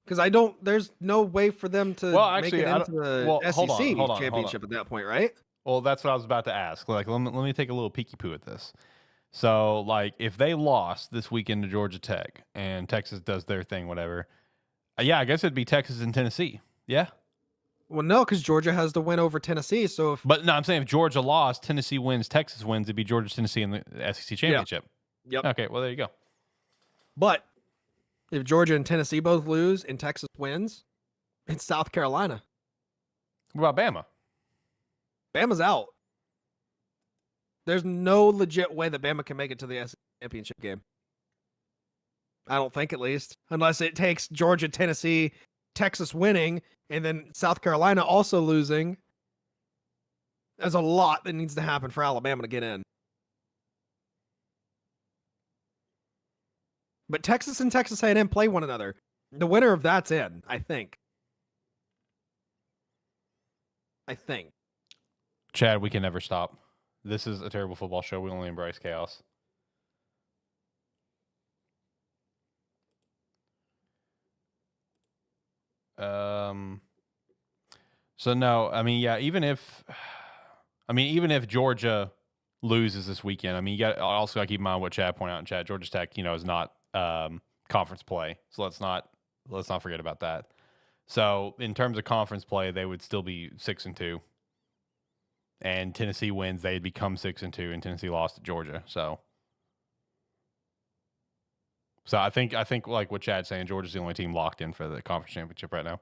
Because there's no way for them to make it into the SEC championship at that point, right? Well, that's what I was about to ask. Like, let me take a little peeky poo at this. So, like, if they lost this weekend to Georgia Tech and Texas does their thing, whatever, yeah, I guess it'd be Texas and Tennessee. Yeah. Well, no, because Georgia has the win over Tennessee. So, but no, I'm saying if Georgia lost, Tennessee wins, Texas wins, it'd be Georgia, Tennessee in the SEC championship. Yep. Okay. Well, there you go. But if Georgia and Tennessee both lose and Texas wins, it's South Carolina. What about Bama? Bama's out. There's no legit way that Bama can make it to the SEC championship game. I don't think, at least. Unless it takes Georgia, Tennessee, Texas winning, and then South Carolina also losing. There's a lot that needs to happen for Alabama to get in. But Texas and Texas A&M play one another. The winner of that's in, I think. Chad, we can never stop. This is a terrible football show. We only embrace chaos. So no, I mean, yeah, even if Georgia loses this weekend, I mean, you got also got to keep in mind what Chad pointed out in chat. Georgia Tech, is not conference play, so let's not forget about that. So in terms of conference play, they would still be 6-2. And Tennessee wins, they'd become 6-2, and Tennessee lost to Georgia. So I think like what Chad's saying, Georgia's the only team locked in for the conference championship right now.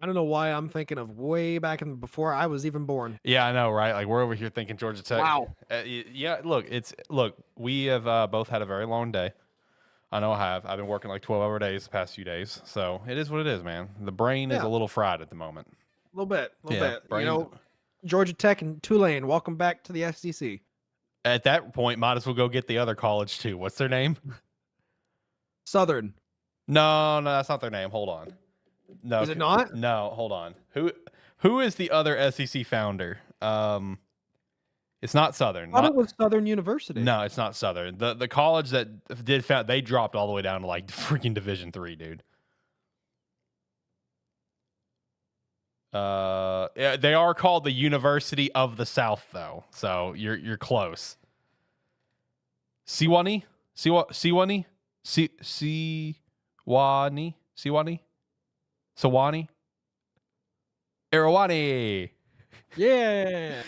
I don't know why I'm thinking of way back before I was even born. Yeah, I know, right? Like we're over here thinking Georgia Tech. Wow. Yeah, look, we have both had a very long day. I know I have. I've been working like 12-hour days the past few days. So it is what it is, man. The brain is a little fried at the moment. A little bit. Brain, Georgia Tech and Tulane, welcome back to the SEC. At that point, might as well go get the other college too. What's their name? Southern. No, that's not their name. Hold on. No, Is it not? No, hold on. Who is the other SEC founder? It's not Southern. I thought it was Southern University. No, it's not Southern. The college that did found, they dropped all the way down to like freaking Division III, dude. Yeah, they are called the University of the South, though. So you're close. Sewanee? Sewanee? Arawani. Yeah.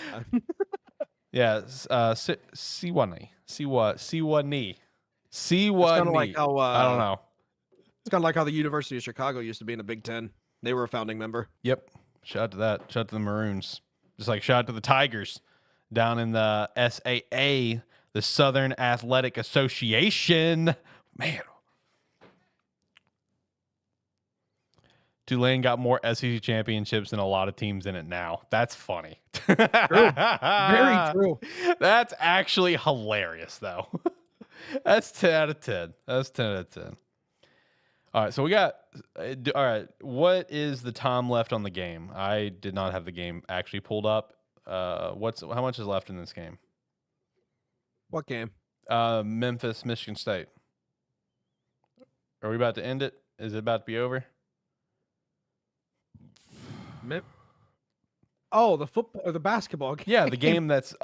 Yeah, Sewanee. Sewanee. Kind of like how I don't know. It's kind of like how the University of Chicago used to be in the Big Ten. They were a founding member. Yep. Shout out to that. Shout out to the Maroons. Just like shout out to the Tigers down in the SAA, the Southern Athletic Association. Man. Tulane got more SEC championships than a lot of teams in it now. That's funny. True. Very true. That's actually hilarious, though. That's 10 out of 10. That's 10 out of 10. All right, so we got. All right, what is the time left on the game? I did not have the game actually pulled up. How much is left in this game? What game? Memphis, Michigan State. Are we about to end it? Is it about to be over? Oh, the football or the basketball game. Yeah, the game that's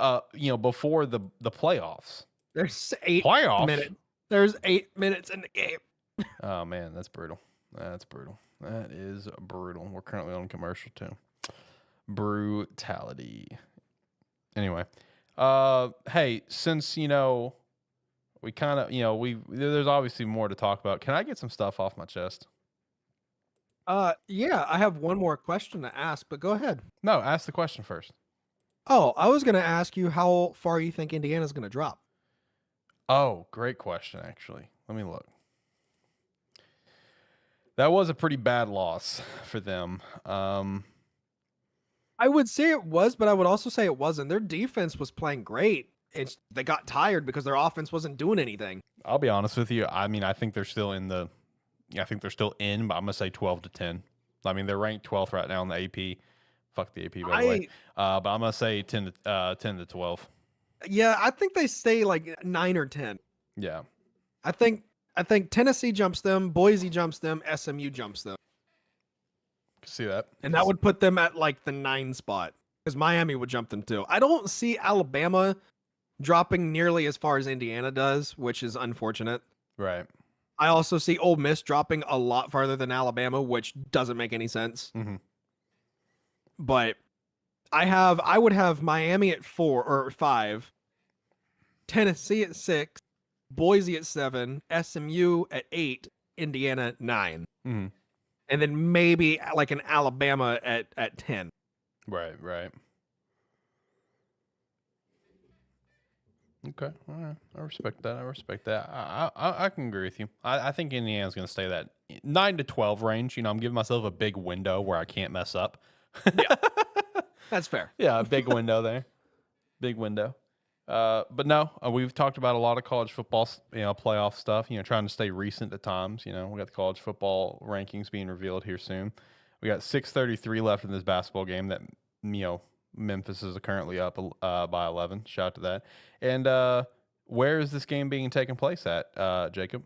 before the playoffs. There's 8 Playoffs? minutes. There's 8 minutes in the game. Oh man, that's brutal. That's brutal. That is brutal. We're currently on commercial too. Brutality. Anyway, hey, since we kind of there's obviously more to talk about. Can I get some stuff off my chest? Yeah, I have one more question to ask, but go ahead. No, ask the question first. Oh, I was going to ask you how far you think Indiana's going to drop. Oh, great question, actually. Let me look. That was a pretty bad loss for them. I would say it was, but I would also say it wasn't. Their defense was playing great. They got tired because their offense wasn't doing anything. I'll be honest with you. I mean, I think they're still in, but I'm going to say 12-10. I mean, they're ranked 12th right now in the AP. Fuck the AP, by the way. But I'm going to say 10 to 12. Yeah, I think they stay like 9 or 10. Yeah. I think Tennessee jumps them, Boise jumps them, SMU jumps them. See that? And that would put them at like the 9 spot because Miami would jump them too. I don't see Alabama dropping nearly as far as Indiana does, which is unfortunate. Right. I also see Ole Miss dropping a lot farther than Alabama, which doesn't make any sense. Mm-hmm. But I would have Miami at 4 or 5, Tennessee at 6, Boise at 7, SMU at 8, Indiana at 9. Mm-hmm. And then maybe like an Alabama at 10. Right. Okay. All right. I respect that. I can agree with you. I think Indiana's going to stay that 9 to 12 range. I'm giving myself a big window where I can't mess up. Yeah. That's fair. Yeah, a big window there. Big window. But no, we've talked about a lot of college football, playoff stuff. Trying to stay recent at times. We got the college football rankings being revealed here soon. We got 6:33 left in this basketball game that Memphis is currently up by 11. Shout out to that. And where is this game being taken place at, Jacob?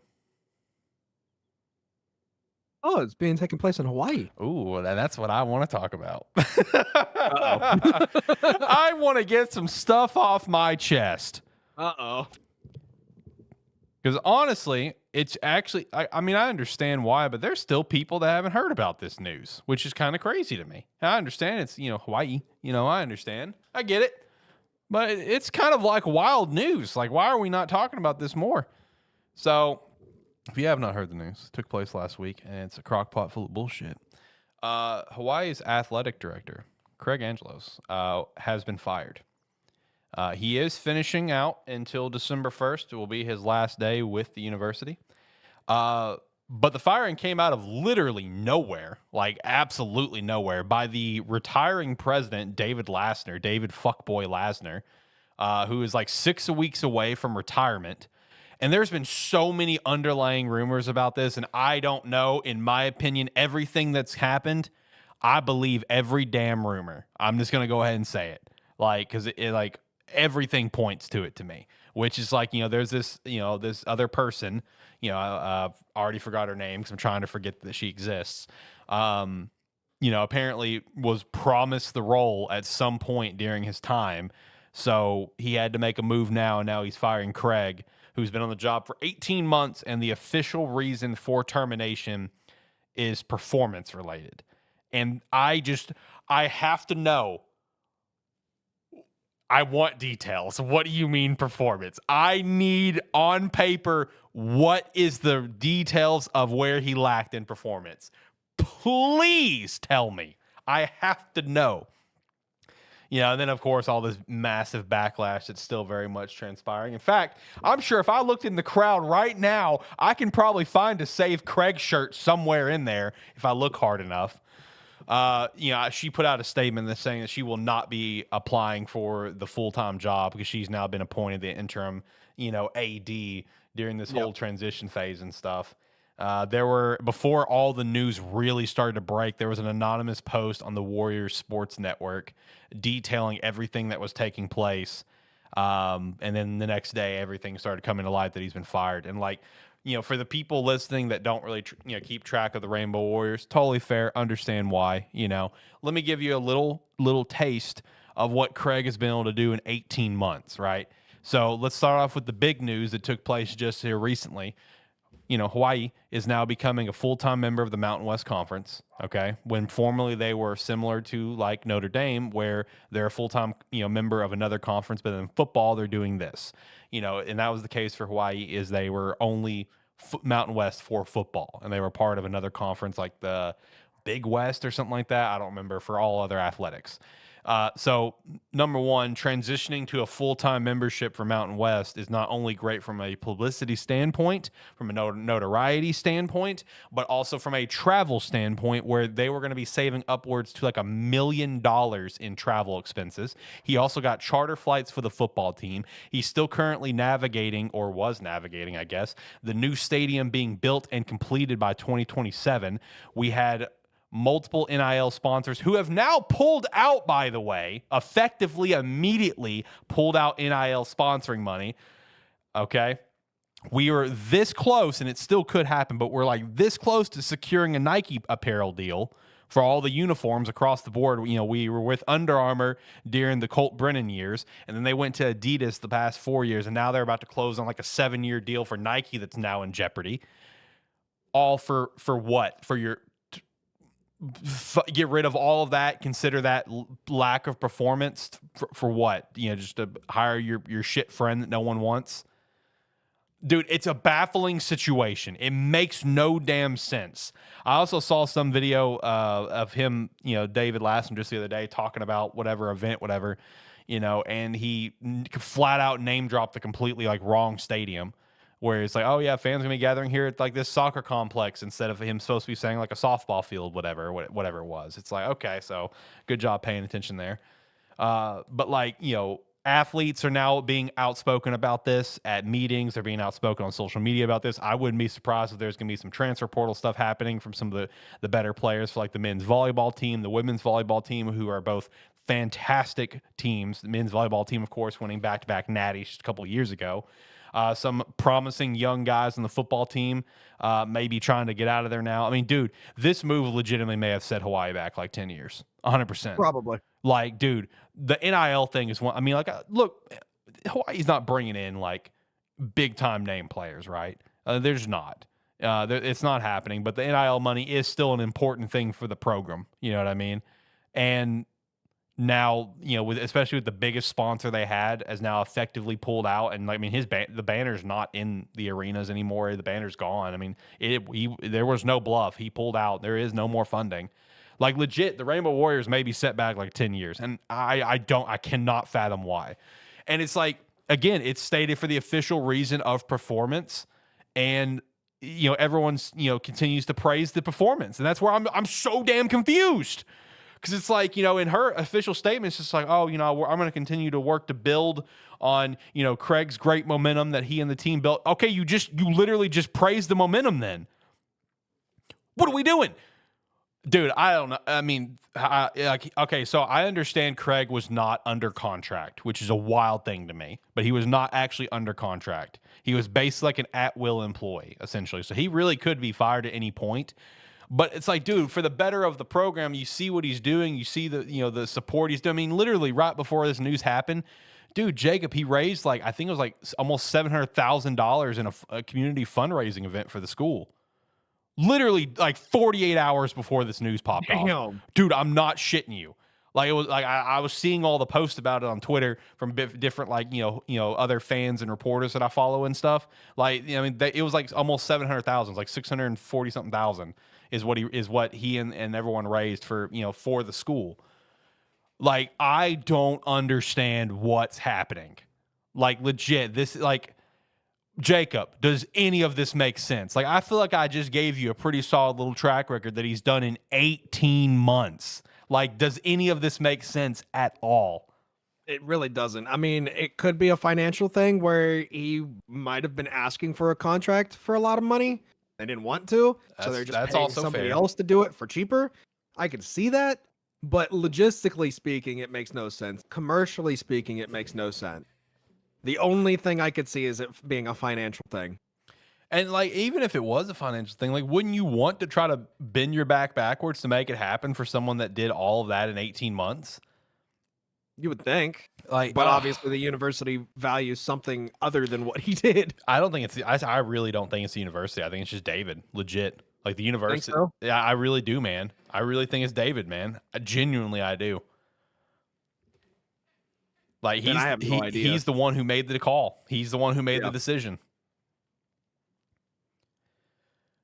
Oh, it's being taken place in Hawaii. Ooh, that's what I want to talk about. I want to get some stuff off my chest. Uh-oh. Because honestly, it's actually, I mean, I understand why, but there's still people that haven't heard about this news, which is kind of crazy to me. I understand it's, Hawaii. I understand. I get it. But it's kind of like wild news. Like, why are we not talking about this more? So, if you have not heard the news, it took place last week, and it's a crock pot full of bullshit. Hawaii's athletic director, Craig Angelos, has been fired. He is finishing out until December 1st. It will be his last day with the university. But the firing came out of literally nowhere, like absolutely nowhere, by the retiring president, David Fuckboy Lasner, who is like 6 weeks away from retirement. And there's been so many underlying rumors about this, and I don't know. In my opinion, everything that's happened, I believe every damn rumor. I'm just gonna go ahead and say it, because like everything points to it to me. Which is like, there's this, this other person, I already forgot her name because I'm trying to forget that she exists. Apparently was promised the role at some point during his time, so he had to make a move now, and now he's firing Craig, who's been on the job for 18 months, and the official reason for termination is performance related. And I have to know. I want details. What do you mean performance? I need on paper, what is the details of where he lacked in performance? Please tell me. I have to know. And then, of course, all this massive backlash that's still very much transpiring. In fact, I'm sure if I looked in the crowd right now, I can probably find a Save Craig shirt somewhere in there if I look hard enough. She put out a statement that's saying that she will not be applying for the full-time job because she's now been appointed the interim, AD during this whole transition phase and stuff. Before all the news really started to break, there was an anonymous post on the Warriors Sports Network detailing everything that was taking place. And then the next day, everything started coming to light that he's been fired. And for the people listening that don't really, keep track of the Rainbow Warriors, totally fair. Understand why, Let me give you a little taste of what Craig has been able to do in 18 months, right? So let's start off with the big news that took place just here recently. Hawaii is now becoming a full-time member of the Mountain West Conference, okay? When formerly they were similar to like Notre Dame, where they're a full-time, member of another conference, but in football, they're doing this, and that was the case for Hawaii is they were only Mountain West for football, and they were part of another conference like the Big West or something like that. I don't remember, for all other athletics. So number one, transitioning to a full-time membership for Mountain West is not only great from a publicity standpoint, from a notoriety standpoint, but also from a travel standpoint, where they were going to be saving upwards to like $1 million in travel expenses. He also got charter flights for the football team. He's still currently navigating, or was navigating, I guess, the new stadium being built and completed by 2027. We had multiple NIL sponsors who have now pulled out, by the way, effectively, immediately pulled out NIL sponsoring money. Okay. We are this close, and it still could happen, but we're like this close to securing a Nike apparel deal for all the uniforms across the board. We were with Under Armour during the Colt Brennan years, and then they went to Adidas the past 4 years, and now they're about to close on like a 7-year deal for Nike that's now in jeopardy. All for what? For your get rid of all of that, consider that lack of performance for what? Just to hire your shit friend that no one wants. Dude, it's a baffling situation. It makes no damn sense. I also saw some video of him, David Lasson, just the other day talking about whatever event, and he flat out name dropped the completely like wrong stadium. Where it's like, oh yeah, fans gonna be gathering here at like this soccer complex instead of him supposed to be saying like a softball field, whatever it was. It's like, okay, so good job paying attention there. But like, athletes are now being outspoken about this at meetings. They're being outspoken on social media about this. I wouldn't be surprised if there's going to be some transfer portal stuff happening from some of the better players for like the men's volleyball team, the women's volleyball team, who are both fantastic teams. The men's volleyball team, of course, winning back-to-back natties a couple of years ago. Some promising young guys on the football team maybe trying to get out of there now. I mean, dude, this move legitimately may have set Hawaii back like 10 years, 100%. Probably. Like, dude, the NIL thing is one. I mean, like, look, Hawaii's not bringing in like big-time name players, right? There's not. It's not happening, but the NIL money is still an important thing for the program. You know what I mean? And now, you know, especially with the biggest sponsor they had, has now effectively pulled out, and I mean, the banner's not in the arenas anymore. The banner's gone. I mean, there was no bluff. He pulled out. There is no more funding. Like, legit, the Rainbow Warriors may be set back like 10 years, and I cannot fathom why. And it's like, again, it's stated for the official reason of performance, and you know, everyone's, you know, continues to praise the performance, and that's where I'm so damn confused. Because it's like, you know, in her official statement, it's just like, oh, you know, I'm going to continue to work to build on, you know, Craig's great momentum that he and the team built. Okay, you literally just praised the momentum then. What are we doing? Dude, I don't know. I mean, okay, so I understand Craig was not under contract, which is a wild thing to me, but he was not actually under contract. He was basically like an at-will employee, essentially. So he really could be fired at any point. But it's like, dude, for the better of the program, you see what he's doing. You see the support he's doing. I mean, literally right before this news happened, dude, Jacob, he raised like, I think it was like almost $700,000 in a community fundraising event for the school. Literally like 48 hours before this news popped off. Dude, I'm not shitting you. Like, it was like I was seeing all the posts about it on Twitter from different, like, you know other fans and reporters that I follow and stuff. Like, I mean, it was like almost 700,000, like 640 something thousand is what he and everyone raised for, you know, for the school. Like, I don't understand what's happening. Like, legit, this, like, Jacob, does any of this make sense? Like, I feel like I just gave you a pretty solid little track record that he's done in 18 months. Like, does any of this make sense at all? It really doesn't. I mean, it could be a financial thing where he might have been asking for a contract for a lot of money. They didn't want to, so they're just paying somebody else to do it for cheaper. I could see that, but logistically speaking, it makes no sense. Commercially speaking, it makes no sense. The only thing I could see is it being a financial thing. And, like, even if it was a financial thing, like, wouldn't you want to try to bend your back backwards to make it happen for someone that did all of that in 18 months? You would think, like, but obviously the university values something other than what he did. I don't think it's. I really don't think it's the university. I think it's just David. Legit, like the university. Think so? Yeah, I really do, man. I really think it's David, man. I do. Like, I have no idea. He's the one who made the call. He's the one who made the decision.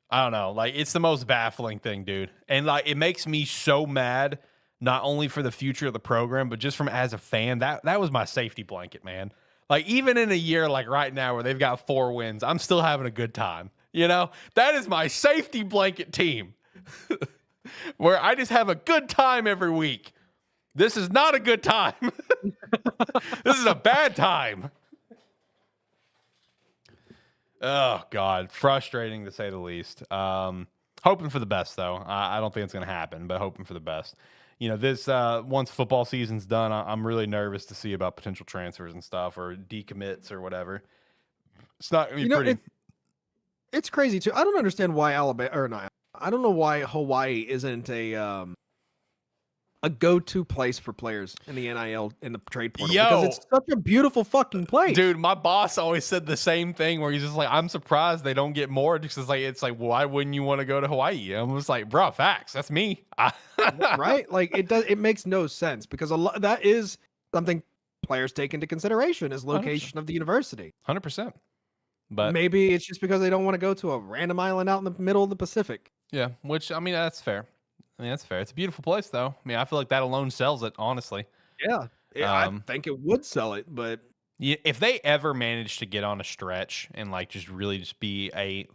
I don't know. Like, it's the most baffling thing, dude. And, like, it makes me so mad, not only for the future of the program, but just from as a fan. That was my safety blanket, man. Like, even in a year like right now where they've got 4 wins, I'm still having a good time. You know? That is my safety blanket team. Where I just have a good time every week. This is not a good time. This is a bad time. Oh, God. Frustrating, to say the least. Hoping for the best, though. I don't think it's going to happen, but hoping for the best. You know, this once football season's done, I'm really nervous to see about potential transfers and stuff, or decommits or whatever. It's not going to be pretty. It's crazy, too. I don't understand why I don't know why Hawaii isn't a go-to place for players in the NIL, in the trade portal. Because it's such a beautiful fucking place. Dude, my boss always said the same thing, where he's just like, I'm surprised they don't get more. Because it's like, why wouldn't you want to go to Hawaii? I'm just like, bro, facts. That's me. Right? Like, it makes no sense, because that is something players take into consideration, is location 100%. Of the university. 100%. But maybe it's just because they don't want to go to a random island out in the middle of the Pacific. Yeah, which, I mean, that's fair. That's fair. It's a beautiful place, though. I mean, I feel like that alone sells it, honestly. Yeah, I think it would sell it, but If they ever manage to get on a stretch and like just really just be a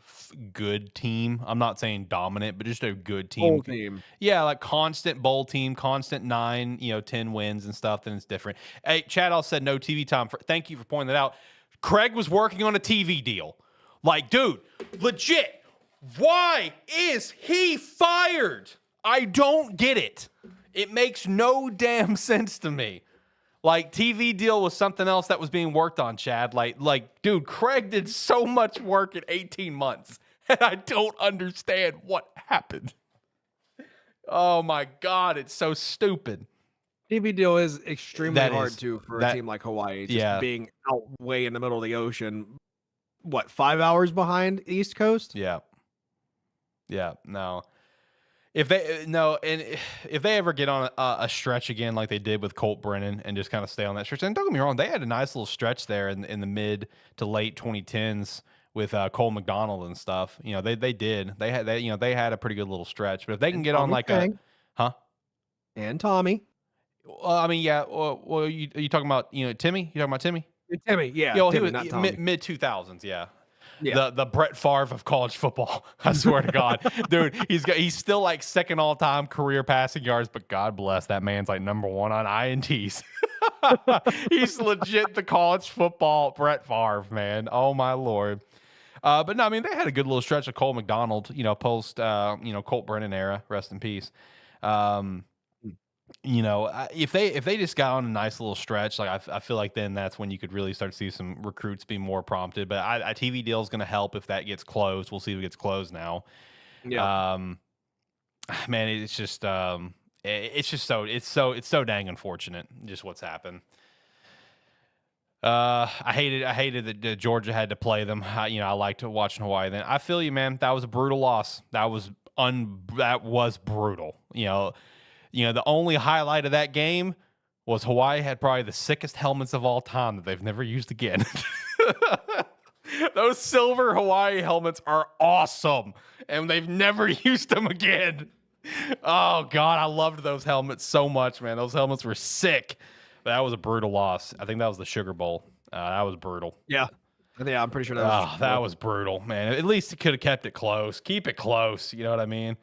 good team, I'm not saying dominant, but just a good team. Whole team. Yeah, like constant bowl team, constant 9, 10 wins and stuff, then it's different. Hey, Chad all said no TV time. Thank you for pointing that out. Craig was working on a TV deal. Like, dude, legit, why is he fired? I don't get it. It makes no damn sense to me. Like, TV deal was something else that was being worked on, Chad. Like, dude, Craig did so much work in 18 months, and I don't understand what happened. Oh, my God, it's so stupid. TV deal is extremely hard, too, for a team like Hawaii. Just being out way in the middle of the ocean. What, 5 hours behind East Coast? Yeah. Yeah, no. If they ever get on a stretch again like they did with Colt Brennan and just kind of stay on that stretch, and don't get me wrong, they had a nice little stretch there in the mid to late 2010s with Cole McDonald and stuff. They did. They had a pretty good little stretch. But if they can get on like and Tommy. I mean, yeah. Well, are you talking about Timmy? You talking about Timmy? Timmy, yeah. Timmy, he was not Tommy. Mid 2000s, yeah. Yeah. The Brett Favre of college football. I swear to God, dude, he's still like second all time career passing yards, but God bless that man's like number 1 on INTs. He's legit the college football Brett Favre, man. Oh my Lord. But no, I mean they had a good little stretch of Cole McDonald, post Colt Brennan era. Rest in peace. If they just got on a nice little stretch, like I feel like then that's when you could really start to see some recruits be more prompted. But a TV deal is going to help if that gets closed. We'll see if it gets closed now. Yeah. Man, it's so dang unfortunate just what's happened. I hated that Georgia had to play them. I liked watching Hawaii then. I feel you, man. That was a brutal loss. That was brutal. The only highlight of that game was Hawaii had probably the sickest helmets of all time that they've never used again. Those silver Hawaii helmets are awesome, and they've never used them again. Oh, God, I loved those helmets so much, man. Those helmets were sick. But that was a brutal loss. I think that was the Sugar Bowl. That was brutal. Yeah. Yeah, I'm pretty sure that was brutal, man. At least it could have kept it close. Keep it close. You know what I mean?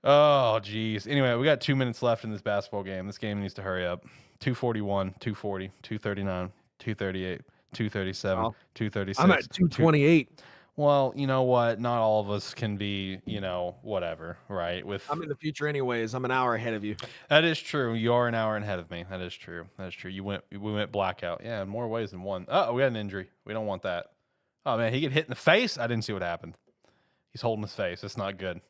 Oh, geez. Anyway, we got 2 minutes left in this basketball game. This game needs to hurry up. 241, 240, 239, 238, 237, 236. I'm at 228. Well, you know what? Not all of us can be, whatever, right? I'm in the future anyways. I'm an hour ahead of you. That is true. You are an hour ahead of me. That is true. We went blackout. Yeah, in more ways than one. Oh, we got an injury. We don't want that. Oh, man, he get hit in the face? I didn't see what happened. He's holding his face. That's not good.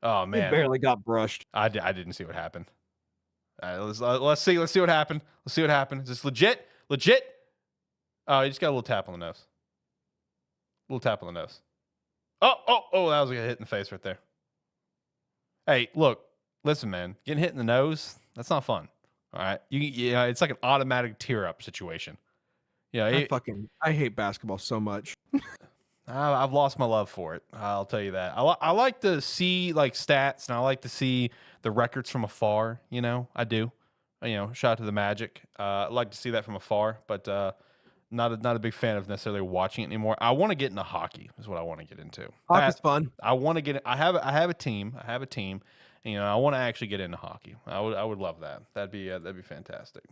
Oh, man. He barely got brushed. I didn't see what happened. Let's see what happened. Let's see what happened. Is this legit? Legit? Oh, he just got a little tap on the nose. Little tap on the nose. Oh, that was a hit in the face right there. Hey, look, listen, man. Getting hit in the nose, that's not fun. All right? It's like an automatic tear-up situation. Yeah, I hate basketball so much. I've lost my love for it. I'll tell you that. I like to see like stats, and I like to see the records from afar. I do. Shout out to the Magic. I like to see that from afar, but not a big fan of necessarily watching it anymore. I want to get into hockey. Is what I want to get into. Hockey's fun. I want to get. I have a team. I want to actually get into hockey. I would love that. That'd be fantastic.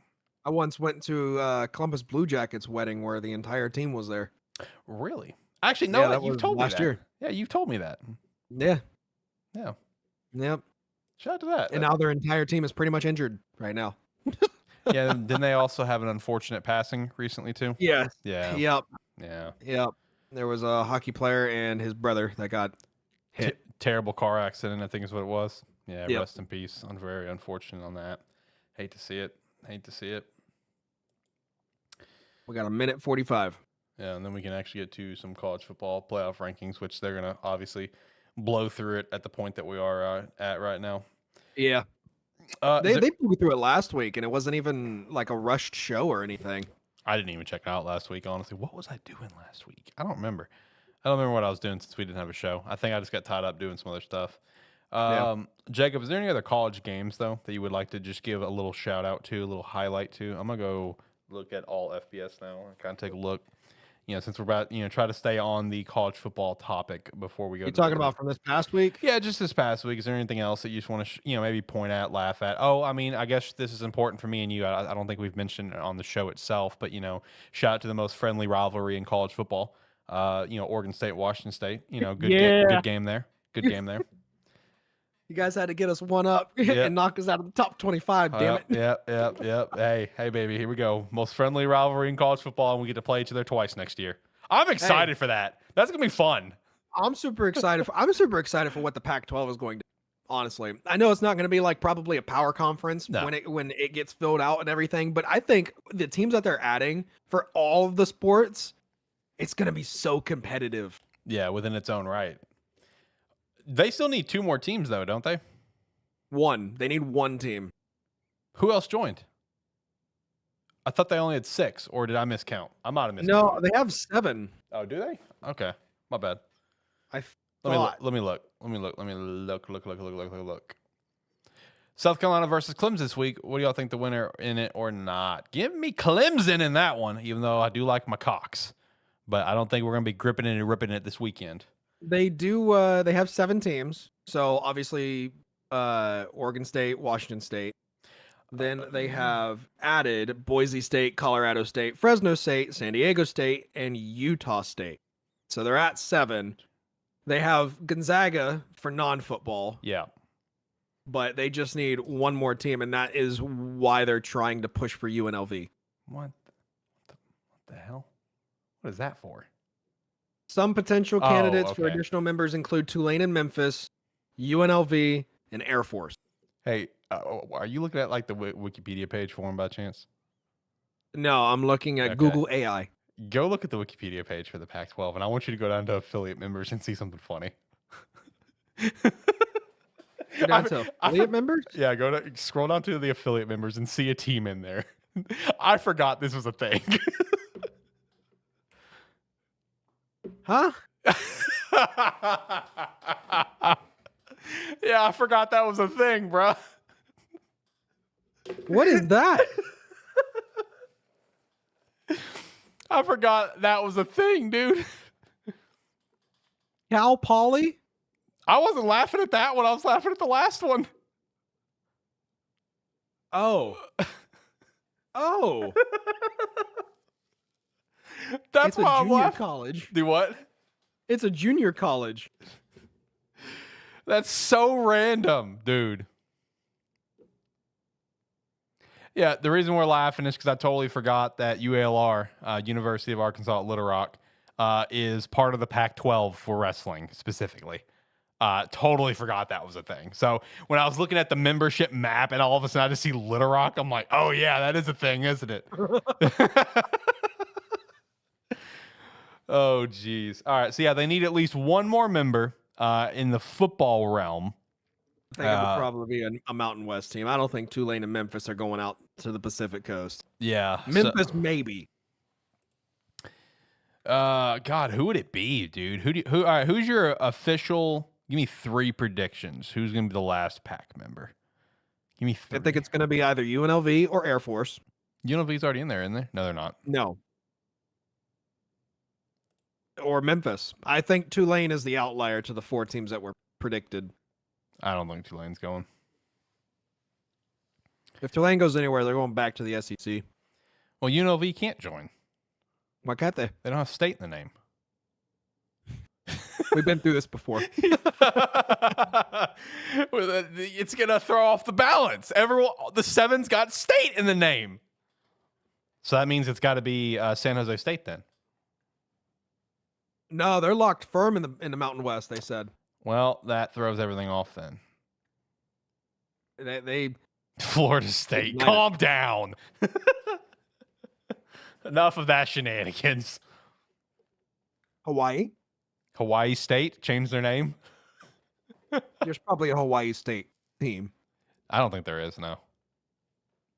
I once went to Columbus Blue Jackets wedding where the entire team was there. Really? Actually, no. Yeah, you've told me last year. Yeah, you've told me that. Yeah. Yeah. Yep. Shout out to that. And now their entire team is pretty much injured right now. Yeah. Didn't they also have an unfortunate passing recently too? Yeah. Yeah. Yep. Yeah. Yep. There was a hockey player and his brother that got hit. Terrible car accident, I think is what it was. Yeah. Yep. Rest in peace. I'm very unfortunate on that. Hate to see it. We got a minute 45. Yeah, and then we can actually get to some college football playoff rankings, which they're going to obviously blow through it at the point that we are at right now. Yeah. They blew through it last week, and it wasn't even like a rushed show or anything. I didn't even check it out last week, honestly. What was I doing last week? I don't remember. I don't remember what I was doing since we didn't have a show. I think I just got tied up doing some other stuff. Jacob, is there any other college games, though, that you would like to just give a little shout out to, a little highlight to? I'm going to go look at all FBS now. Kind of take a look. Since we're about, try to stay on the college football topic before we go. You talking about from this past week? Yeah, just this past week. Is there anything else that you just want to, maybe point at, laugh at? Oh, I mean, I guess this is important for me and you. I don't think we've mentioned it on the show itself, but, shout out to the most friendly rivalry in college football. Oregon State, Washington State. Good game there. Good game there. You guys had to get us one up and knock us out of the top 25, damn it. Yep. Hey, baby, here we go. Most friendly rivalry in college football, and we get to play each other twice next year. I'm excited for that. That's going to be fun. I'm super excited for what the Pac-12 is going to do, honestly. I know it's not going to be like probably a power conference when it gets filled out and everything, but I think the teams that they're adding for all of the sports, it's going to be so competitive. Yeah, within its own right. They still need 2 more teams, though, don't they? They need 1 team. Who else joined? I thought they only had 6, or did I miscount? I might have miscounted. No, they have 7. Oh, do they? Okay, my bad. Let me look. South Carolina versus Clemson this week. What do y'all think the winner in it or not? Give me Clemson in that one, even though I do like my Cox. But I don't think we're going to be gripping it and ripping it this weekend. They do. They have 7 teams. So obviously, Oregon State, Washington State. Then they have added Boise State, Colorado State, Fresno State, San Diego State, and Utah State. So they're at 7. They have Gonzaga for non-football. Yeah. But they just need 1 more team, and that is why they're trying to push for UNLV. What the hell? What is that for? Some potential candidates for additional members include Tulane and Memphis, UNLV, and Air Force. Hey, are you looking at like the Wikipedia page for them by chance? No, I'm looking at Google AI. Go look at the Wikipedia page for the Pac-12, and I want you to go down to affiliate members and see something funny. Down to affiliate members? Yeah, scroll down to the affiliate members and see a team in there. I forgot this was a thing. Huh? Yeah, I forgot that was a thing, bro. What is that? I forgot that was a thing, dude. Cal Poly? I wasn't laughing at that one. I was laughing at the last one. Oh. Oh. That's why I'm laughing. College. Do what? It's a junior college. That's so random, dude. Yeah, the reason we're laughing is because I totally forgot that UALR, University of Arkansas at Little Rock, is part of the Pac-12 for wrestling specifically. Totally forgot that was a thing. So when I was looking at the membership map and all of a sudden I just see Little Rock, I'm like, oh yeah, that is a thing, isn't it? Oh, geez. All right. So, yeah, they need at least 1 more member in the football realm. I think it would probably be a Mountain West team. I don't think Tulane and Memphis are going out to the Pacific Coast. Yeah. Memphis, maybe. God, who would it be, dude? All right, who's your official? Give me 3 predictions. Who's going to be the last Pac member? Give me 3. I think it's going to be either UNLV or Air Force. UNLV's already in there, isn't there? No, they're not. No. Or Memphis. I think Tulane is the outlier to the 4 teams that were predicted. I don't think Tulane's going. If Tulane goes anywhere, they're going back to the SEC. Well, UNLV can't join. Why can't they? They don't have state in the name. We've been through this before. It's going to throw off the balance. The 7's got state in the name. So that means it's got to be San Jose State then. No, they're locked firm in the Mountain West, they said. Well, that throws everything off then. They Florida State, calm down. Enough of that shenanigans. Hawaii State changed their name. There's probably a Hawaii State team. I don't think there is. No.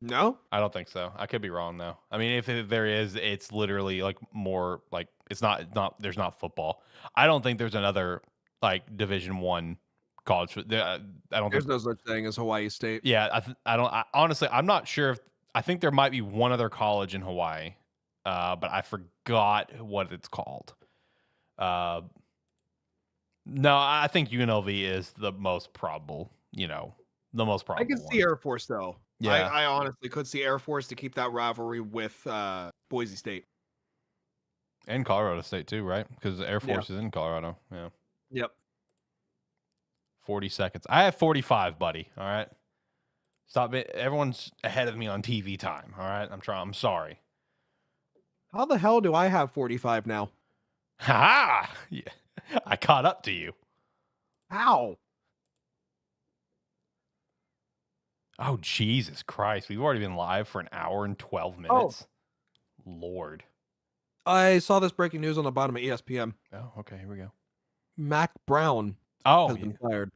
No? I don't think so. I could be wrong though. I mean, if there is, it's literally like more like it's not. There's not football. I don't think there's another like Division I college. I don't. There's no such thing as Hawaii State. Yeah, I don't. Honestly, I'm not sure if I think there might be one other college in Hawaii, but I forgot what it's called. No, I think UNLV is the most probable, the most I probable can see one. Air Force though. Yeah. I honestly could see Air Force to keep that rivalry with Boise State. And Colorado State too, right? Because the Air Yeah. Force is in Colorado. Yeah. Yep. 40 seconds. I have 45, buddy. All right. Stop it. Everyone's ahead of me on TV time. All right. I'm sorry. How the hell do I have 45 now? Ha ha! Yeah. I caught up to you. How? Oh, Jesus Christ. We've already been live for an hour and 12 minutes. Lord. I saw this breaking news on the bottom of ESPN. Oh, okay. Here we go. Mac Brown Yeah. has been fired.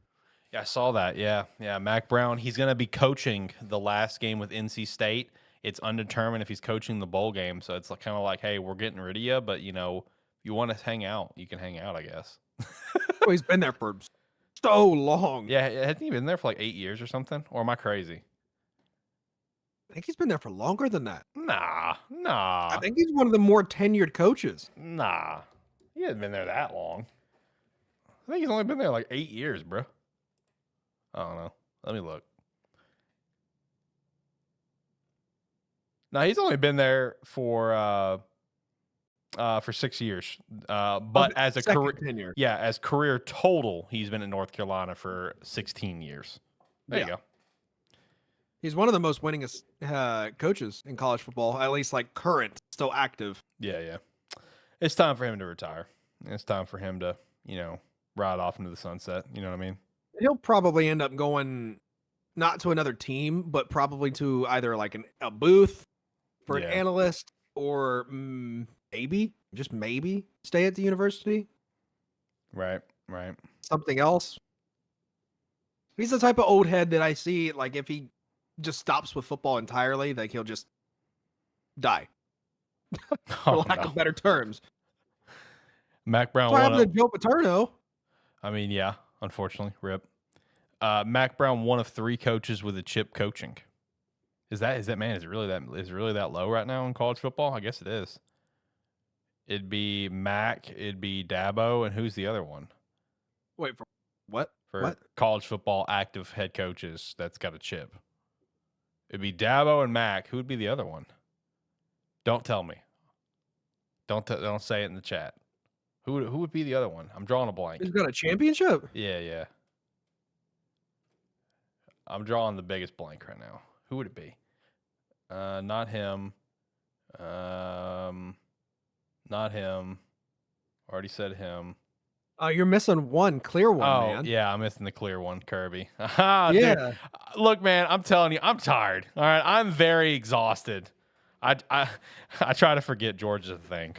Yeah, I saw that. Yeah. Mac Brown, he's going to be coaching the last game with NC State. It's undetermined if he's coaching the bowl game. So it's kind of like, hey, we're getting rid of you, but, if you want to hang out, you can hang out, I guess. Oh, he's been there for so long. Yeah, hasn't he been there for like 8 years or something? Or am I crazy? I think he's been there for longer than that. Nah. I think he's one of the more tenured coaches. Nah. He hasn't been there that long. I think he's only been there like 8 years, bro. I don't know. Let me look. No, he's only been there for 6 years. But as a career tenure. Yeah, as career total, he's been in North Carolina for 16 years. There you go. He's one of the most winningest coaches in college football, at least like current, still active. Yeah. It's time for him to retire. It's time for him to, ride off into the sunset. You know what I mean? He'll probably end up going not to another team, but probably to either like a booth for an analyst or maybe stay at the university. Right. Something else. He's the type of old head that I see, like if he just stops with football entirely, like he'll just die. For lack of better terms. Mac Brown What happened to Joe Paterno? I mean, yeah, unfortunately, rip. Mac Brown, one of 3 coaches with a chip coaching. Is it really that low right now in college football? I guess it is. It'd be Mac, it'd be Dabo, and who's the other one? Wait, for what? For college football active head coaches that's got a chip. It'd be Dabo and Mac. Who would be the other one? Don't tell me. Don't say it in the chat. Who would be the other one? I'm drawing a blank. He's got a championship? Yeah. I'm drawing the biggest blank right now. Who would it be? Not him. Not him. Already said him. You're missing one clear one, man. Yeah, I'm missing the clear one, Kirby. Yeah. Dude, look, man, I'm telling you, I'm tired. All right, I'm very exhausted. I try to forget Georgia's a thing.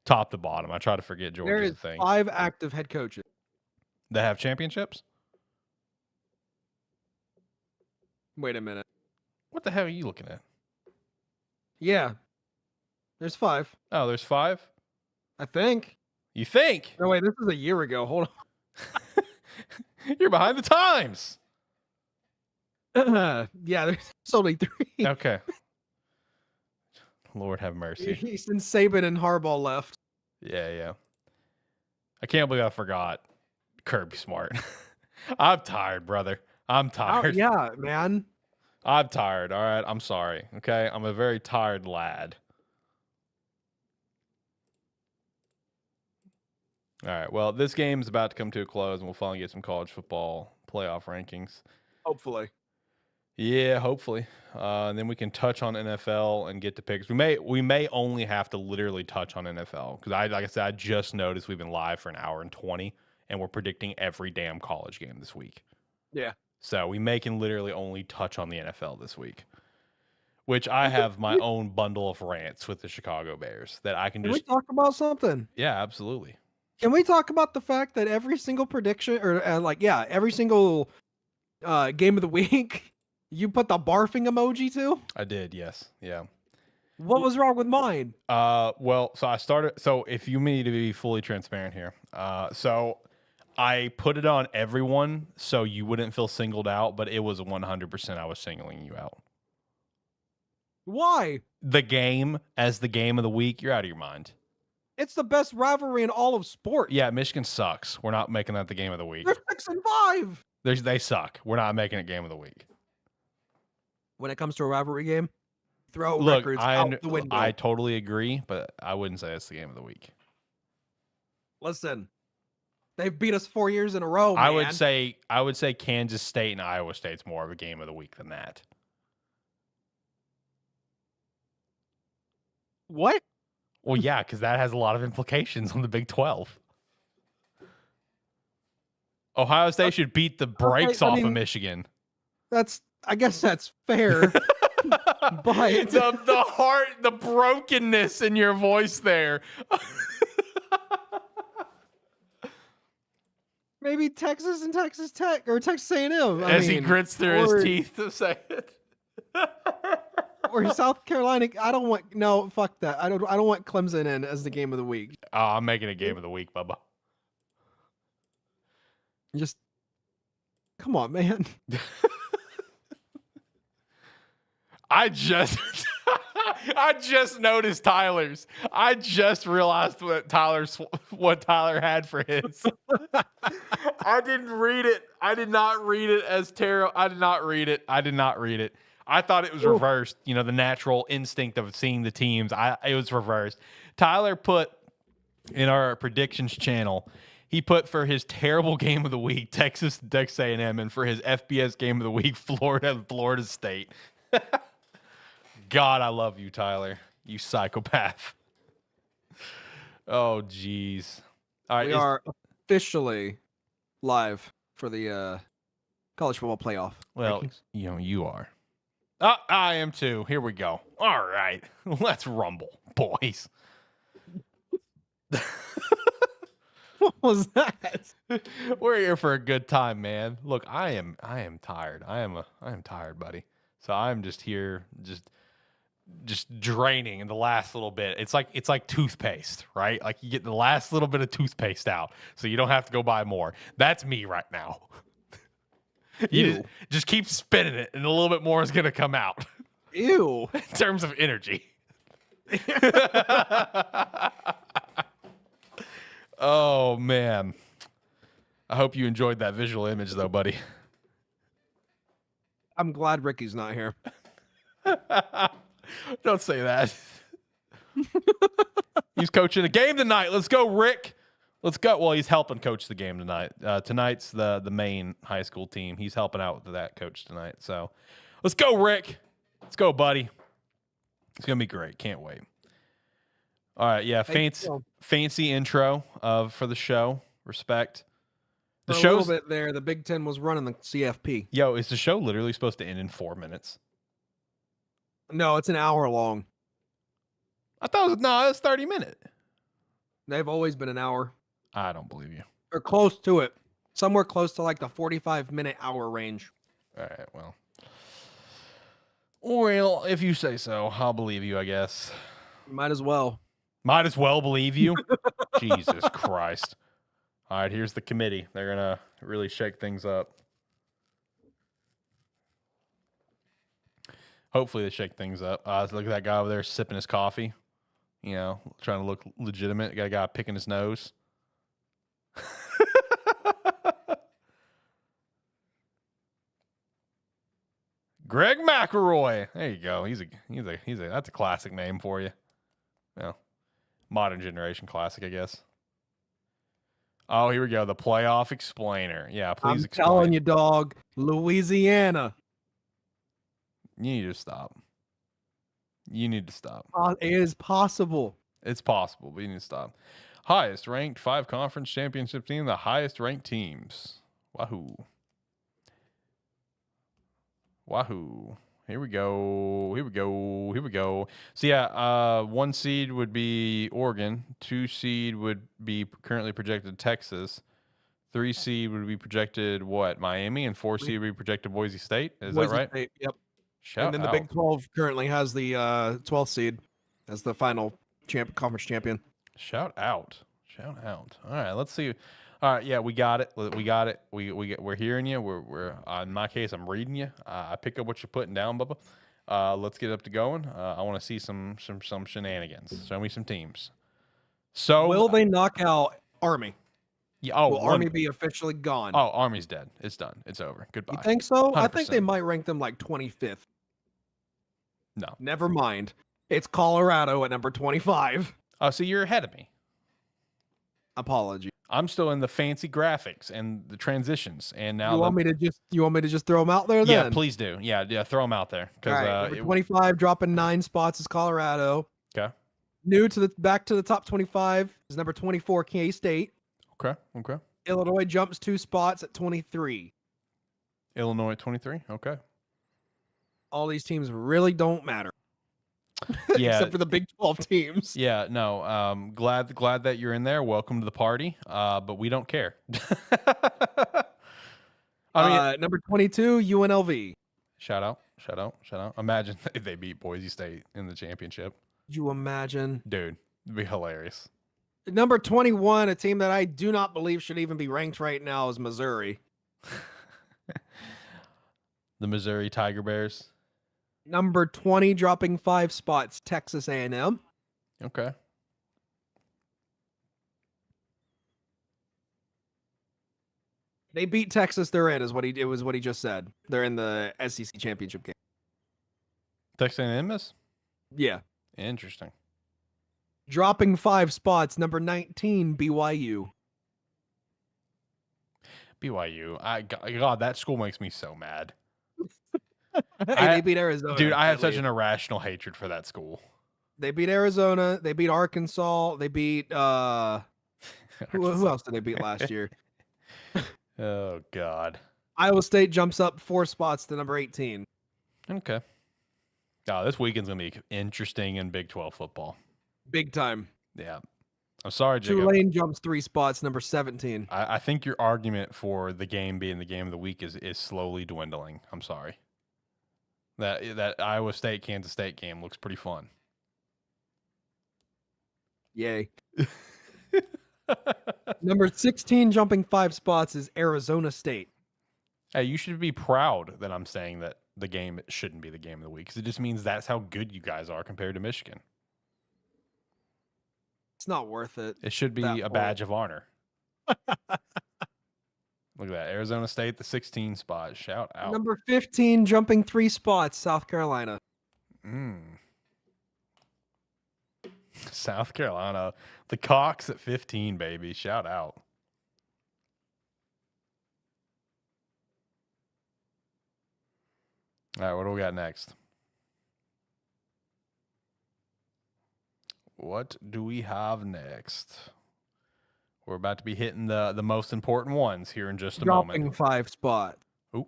Top to bottom, I try to forget Georgia's a thing. There is 5 active head coaches. They have championships? Wait a minute. What the hell are you looking at? Yeah. There's 5. Oh, there's 5? I think. You think? No, wait, this is a year ago. Hold You're behind the times. on. Yeah, there's only 3. Okay. Lord have mercy. Since Saban and Harbaugh left. Yeah. I can't believe I forgot Kirby Smart. I'm tired, brother. I'm tired. Yeah, man. I'm tired. All right. I'm sorry. Okay. I'm a very tired lad. All right. Well, this game is about to come to a close, and we'll finally get some college football playoff rankings. Hopefully. Yeah, hopefully. And then we can touch on NFL and get to picks. We may only have to literally touch on NFL because like I said, I just noticed we've been live for an hour and 20, and we're predicting every damn college game this week. Yeah. So we can literally only touch on the NFL this week, which I have my own bundle of rants with the Chicago Bears that I can Can just. we talk about something? Yeah, absolutely. Can we talk about the fact that every single prediction or every single game of the week, you put the barfing emoji to? I did, yes. Yeah. What was wrong with mine? Well, so I started. So if you need to be fully transparent here, so I put it on everyone so you wouldn't feel singled out, but it was 100% I was singling you out. Why? The game as the game of the week, you're out of your mind. It's the best rivalry in all of sport. Yeah, Michigan sucks. We're not making that the game of the week. They're 6-5. They suck. We're not making it game of the week. When it comes to a rivalry game, throw Look, records out the window. I totally agree, but I wouldn't say it's the game of the week. Listen, they've beat us 4 years in a row, man. I would say Kansas State and Iowa State's more of a game of the week than that. What? Well, yeah, because that has a lot of implications on the Big 12. Ohio State should beat the brakes off of Michigan. I guess that's fair. But the heart, the brokenness in your voice there. Maybe Texas and Texas Tech or Texas A&M. As he grits through his teeth to say it. Or South Carolina. Fuck that. I don't want Clemson in as the game of the week. Oh, I'm making it game of the week, Bubba. Just come on, man. I just noticed Tyler's. I just realized what Tyler had for his. I didn't read it. I did not read it as tarot. I did not read it. I thought it was reversed. You know, the natural instinct of seeing the teams. It was reversed. Tyler put in our predictions channel. He put for his terrible game of the week, Texas A&M, and for his FBS game of the week, Florida State. God, I love you, Tyler. You psychopath. Oh, jeez. All right, we are officially live for the college football playoff. Well, rankings. You are. I am too. Here we go. All right, let's rumble, boys. What was that? We're here for a good time, man. Look, I am tired. I am tired, buddy. So I'm just here, just draining in the last little bit. It's like toothpaste, right? Like you get the last little bit of toothpaste out, so you don't have to go buy more. That's me right now. You just keep spinning it, and a little bit more is gonna come out. Ew. In terms of energy. Oh man. I hope you enjoyed that visual image though, buddy. I'm glad Ricky's not here. Don't say that. He's coaching a game tonight. Let's go, Rick. Let's go. Well, he's helping coach the game tonight. Tonight's the main high school team. He's helping out with that coach tonight. So let's go, Rick. Let's go, buddy. It's going to be great. Can't wait. All right. Yeah. Fancy intro for the show. Respect. For a little bit there, the Big Ten was running the CFP. Yo, is the show literally supposed to end in 4 minutes? No, it's an hour long. I thought it was 30 minutes. They've always been an hour. I don't believe you. Or close to it. Somewhere close to like the 45-minute hour range. All right, well, if you say so, I'll believe you, I guess. Might as well. Might as well believe you? Jesus Christ. All right, here's the committee. They're going to really shake things up. Hopefully they shake things up. Look at that guy over there sipping his coffee. You know, trying to look legitimate. Got a guy picking his nose. Greg McElroy. There you go. That's a classic name for you. Well, modern generation classic, I guess. Oh, here we go. The playoff explainer. Yeah, please explain. I'm telling you, dog. Louisiana. You need to stop. It is possible. It's possible, but you need to stop. Highest ranked 5 conference championship team, the highest ranked teams. Wahoo. Here we go. So yeah, 1 seed would be Oregon. 2 seed would be currently projected Texas. 3 seed would be projected Miami, and 4 seed would be projected Boise State. Is that right? State, yep. Shout and then out. the Big 12 currently has the 12th seed as the final conference champion. Shout out. All right, let's see. All right, yeah, we got it. We're hearing you. We're in my case, I'm reading you. I pick up what you're putting down, Bubba. Let's get up to going. I want to see some shenanigans. Show me some teams. So Will they knock out Army? Yeah, oh, Will Army be officially gone? Oh, Army's dead. It's done. It's over. Goodbye. You think so? I think they 100%. might rank them like 25th. No. Never mind. It's Colorado at number 25. Oh, so you're ahead of me. Apology. I'm still in the fancy graphics and the transitions, and now You want me to just throw them out there then? Yeah, please do. Yeah, throw them out there. All right, number 25 dropping 9 spots is Colorado. Okay. New to the back to the top 25 is number 24 K-State. Okay. Illinois jumps 2 spots at 23. Illinois at 23. Okay. All these teams really don't matter. Yeah. Except for the Big 12 teams. Yeah, no. Glad that you're in there. Welcome to the party. But we don't care. I mean, number 22 UNLV. Shout out. Imagine if they beat Boise State in the championship. Could you imagine? Dude, it'd be hilarious. Number 21, a team that I do not believe should even be ranked right now, is Missouri. The Missouri Tiger Bears. Number 20, dropping 5 spots, Texas A&M. Okay. They beat Texas. They're in, is what he just said. They're in the SEC championship game. Texas A&M is? Yeah. Interesting. Dropping 5 spots, number 19, BYU. God, that school makes me so mad. They beat Arizona. Dude, I have such an irrational hatred for that school. They beat Arizona. They beat Arkansas. They beat who else did they beat last year? Oh God. Iowa State jumps up 4 spots to number 18. Okay. Oh, this weekend's gonna be interesting in Big 12 football. Big time. Yeah. I'm sorry, Jacob. Tulane jumps 3 spots, number 17. I think your argument for the game being the game of the week is slowly dwindling. I'm sorry. That Iowa State Kansas State game looks pretty fun. Yay. Number 16 jumping 5 spots is Arizona State. Hey, you should be proud that I'm saying that the game shouldn't be the game of the week, because it just means that's how good you guys are compared to Michigan. It's not worth it. It should be a badge of honor. Look at that. Arizona State, the 16 spot. Shout out. Number 15 jumping 3 spots, South Carolina. South Carolina. The Cox at 15, baby. Shout out. All right, what do we got next? What do we have next? We're about to be hitting the most important ones here in just a Dropping moment. 5 spots. Ooh.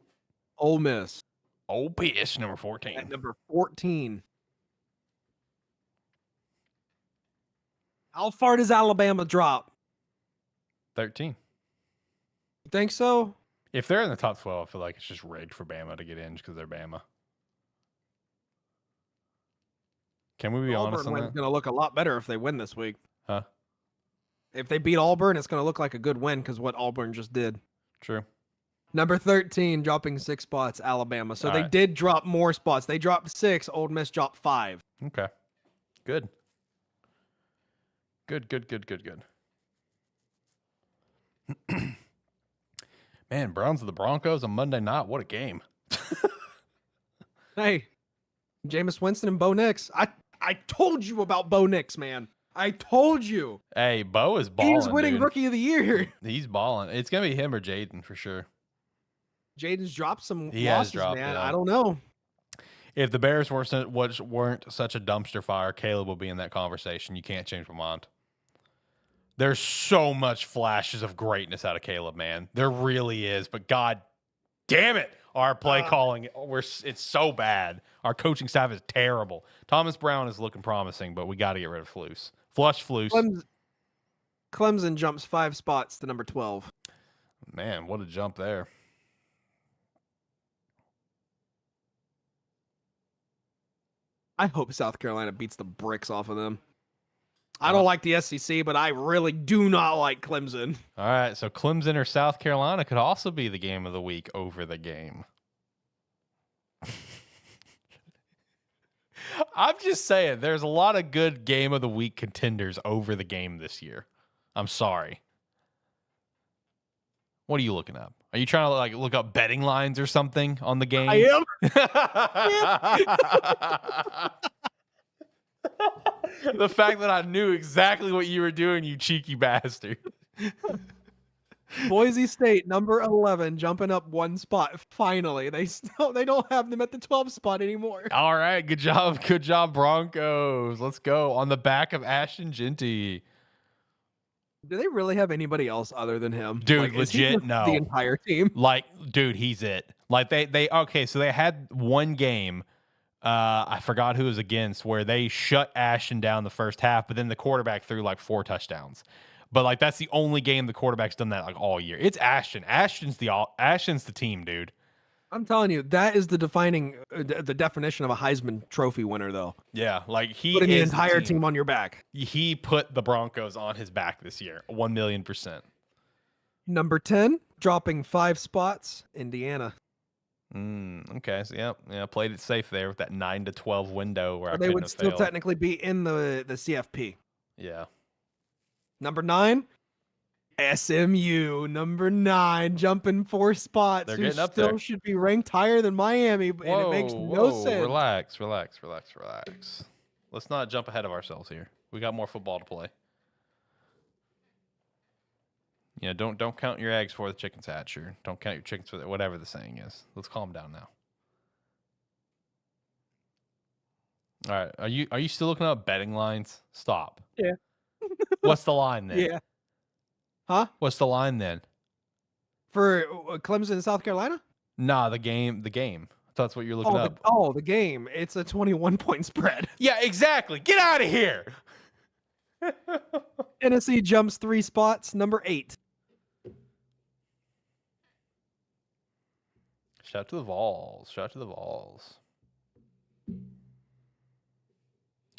Ole Miss. Ole Miss, number 14. At number 14. How far does Alabama drop? 13. You think so? If they're in the top 12, I feel like it's just rigged for Bama to get in just because they're Bama. Can we be honest on that? Auburn's going to look a lot better if they win this week. Huh? If they beat Auburn, it's going to look like a good win because what Auburn just did. True. Number 13, dropping 6 spots, Alabama. So they did drop more spots. They dropped 6. Ole Miss dropped 5. Okay. Good. Good. Man, Browns of the Broncos on Monday night. What a game. Hey, Jameis Winston and Bo Nix. I told you about Bo Nix, man. I told you. Hey, Bo is balling. He's winning dude. Rookie of the Year. He's balling. It's going to be him or Jaden for sure. Jaden's dropped some He has losses, dropped, man. yeah. I don't know. If the Bears weren't such a dumpster fire, Caleb will be in that conversation. You can't change my mind. There's so much flashes of greatness out of Caleb, man. There really is. But God damn it, our play calling, it's so bad. Our coaching staff is terrible. Thomas Brown is looking promising, but we got to get rid of Flus. Flush Flus. Clemson jumps 5 spots to number 12. Man, what a jump there. I hope South Carolina beats the bricks off of them. I don't like the SEC, but I really do not like Clemson. All right, so Clemson or South Carolina could also be the game of the week over the game. I'm just saying, there's a lot of good game of the week contenders over the game this year. I'm sorry. What are you looking up? Are you trying to like look up betting lines or something on the game? I am. The fact that I knew exactly what you were doing, you cheeky bastard. Boise State, number 11, jumping up one spot. Finally, they don't have them at the 12 spot anymore. All right, good job, Broncos. Let's go on the back of Ashton Genty. Do they really have anybody else other than him? Dude, Like, is he legit, just no. The entire team. Like, dude, he's it. Like they okay, so they had one game. I forgot who it was against where they shut Ashton down the first half, but then the quarterback threw like 4 touchdowns. But like that's the only game the quarterback's done that like all year. It's Ashton. Ashton's the team, dude. I'm telling you, that is the the definition of a Heisman Trophy winner, though. Yeah, like he Putting the is entire team. team on your back. He put the Broncos on his back this year, 1,000,000%. Number 10, dropping 5 spots, Indiana. Okay, so yeah, played it safe there with that 9 to 12 window where So I they couldn't would have still failed. technically be in the CFP. Yeah. Number 9, SMU. Number 9, jumping 4 spots. They're who getting up still there. should be ranked higher than Miami, and it makes no sense. Relax. Let's not jump ahead of ourselves here. We got more football to play. Yeah, don't count your eggs before the chicken's hatch, or don't count your chickens for whatever the saying is. Let's calm down now. All right, are you still looking up betting lines? Stop. Yeah. What's the line then? Yeah. Huh? What's the line then? For Clemson and South Carolina? Nah, the game. That's what you're looking up. The game. It's a 21-point spread. Yeah, exactly. Get out of here. Tennessee jumps 3 spots. Number 8. Shout out to the Vols.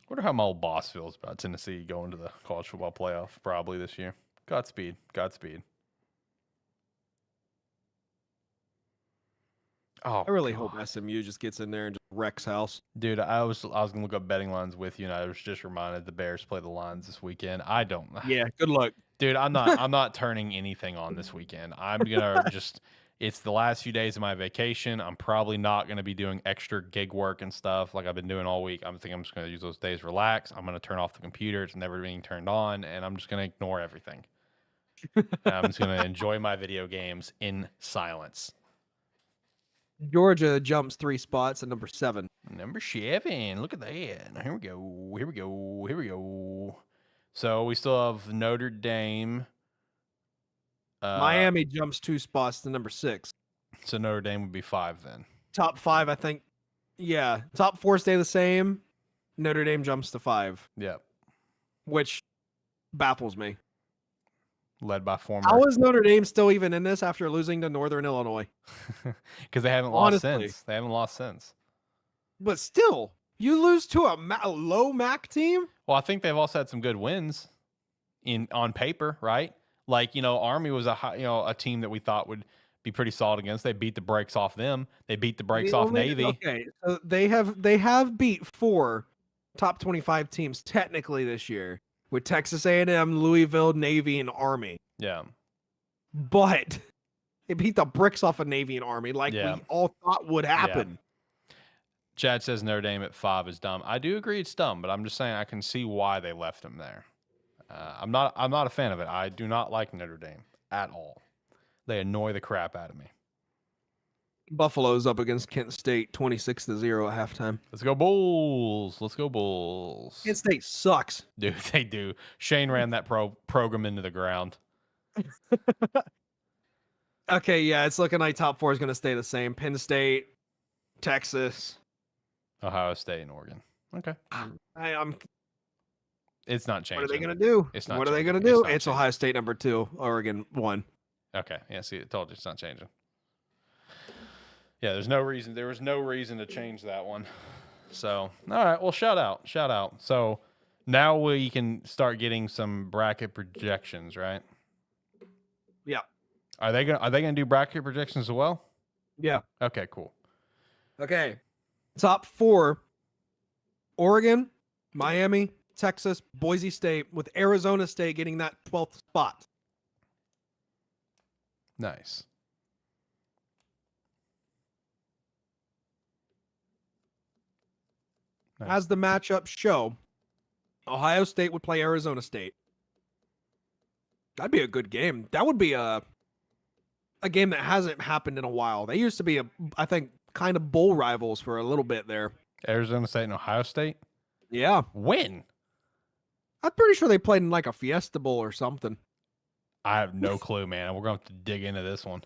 Wonder how my old boss feels about Tennessee going to the college football playoff probably this year. Godspeed. Oh, I really hope SMU just gets in there and just wrecks house. dude, I was gonna look up betting lines with you, and I was just reminded the Bears play the Lions this weekend. I don't. Yeah, good luck. Dude, I'm not turning anything on this weekend. I'm gonna just. It's the last few days of my vacation. I'm probably not gonna be doing extra gig work and stuff like I've been doing all week. I'm just gonna use those days to relax. I'm gonna turn off the computer. It's never being turned on, and I'm just gonna ignore everything. I'm just gonna enjoy my video games in silence. Georgia jumps 3 spots at number 7. Number 7. Look at that. Here we go. So we still have Notre Dame. Miami jumps 2 spots to number 6. So Notre Dame would be 5 then. Top 5, I think. Yeah, top 4 stay the same. Notre Dame jumps to 5, Yep. which baffles me. Led by former. How is Notre Dame still even in this after losing to Northern Illinois? Because they haven't lost Honestly. since. They haven't lost since. But still, you lose to a low MAC team? Well, I think they've also had some good wins on paper, right? Like, Army was a team that we thought would be pretty solid against. They beat the brakes off them. They beat the brakes off Navy. Okay, so they have beat 4 top 25 teams technically this year with Texas A&M, Louisville, Navy, and Army. Yeah. But they beat the bricks off of Navy and Army like we all thought would happen. Chad says Notre Dame at 5 is dumb. I do agree it's dumb, but I'm just saying I can see why they left him there. I'm not a fan of it. I do not like Notre Dame at all. They annoy the crap out of me. Buffalo's up against Kent State 26-0 at halftime. Let's go Bulls. Kent State sucks. Dude, they do. Shane ran that program into the ground. Okay, yeah, it's looking like top 4 is going to stay the same. Penn State, Texas, Ohio State, and Oregon. Okay. It's not changing. What are they going to do? It's not What are they changing. going to do? It's not It's changing. Ohio State number 2, Oregon 1. Okay. Yeah, see, I told you it's not changing. Yeah, there was no reason to change that one. So, all right, well, shout out. So now we can start getting some bracket projections, right? Yeah. Are they gonna do bracket projections as well? Yeah. Okay, cool. Okay. Top 4, Oregon, Miami, Texas, Boise State, with Arizona State getting that 12th spot. Nice. As the matchups show, Ohio State would play Arizona State. That'd be a good game. That would be a game that hasn't happened in a while. They used to be, I think, kind of bowl rivals for a little bit there. Arizona State and Ohio State? Yeah. When? I'm pretty sure they played in like a Fiesta Bowl or something. I have no clue, man. We're going to have to dig into this one.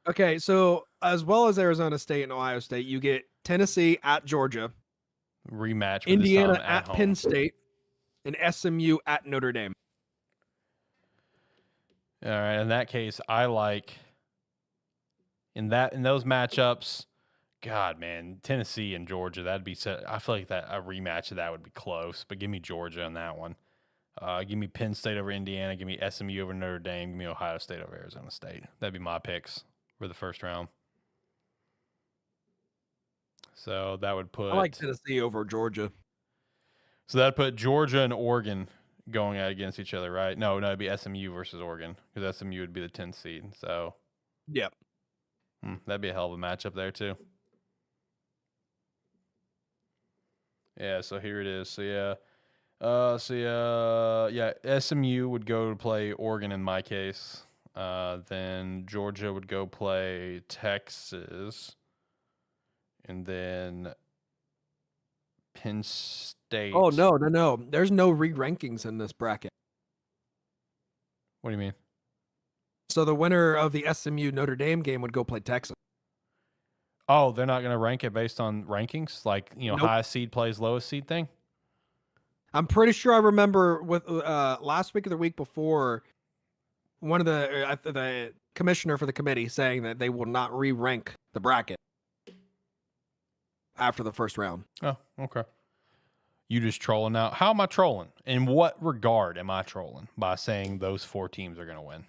Okay, so as well as Arizona State and Ohio State, you get Tennessee at Georgia, Rematch. But Indiana this time at home. Penn State, and SMU at Notre Dame. All right. In that case, I like in those matchups. God, man, Tennessee and Georgia. That'd be. I feel like that a rematch of that would be close. But give me Georgia on that one. Give me Penn State over Indiana. Give me SMU over Notre Dame. Give me Ohio State over Arizona State. That'd be my picks for the first round. So that would put. I like Tennessee over Georgia. So that'd put Georgia and Oregon going out against each other, right? No, it'd be SMU versus Oregon because SMU would be the 10th seed. So, Yep. That'd be a hell of a matchup there too. Yeah. So here it is. So yeah. SMU would go to play Oregon in my case. Then Georgia would go play Texas, and then Penn State. Oh, no. There's no re-rankings in this bracket. What do you mean? So the winner of the SMU Notre Dame game would go play Texas. Oh, they're not going to rank it based on rankings? Like, Nope. highest seed plays lowest seed thing? I'm pretty sure I remember with last week or the week before, one of the commissioner for the committee saying that they will not re-rank the bracket after the first round. Oh, okay. You just trolling now. How am I trolling? In what regard am I trolling by saying those 4 teams are going to win?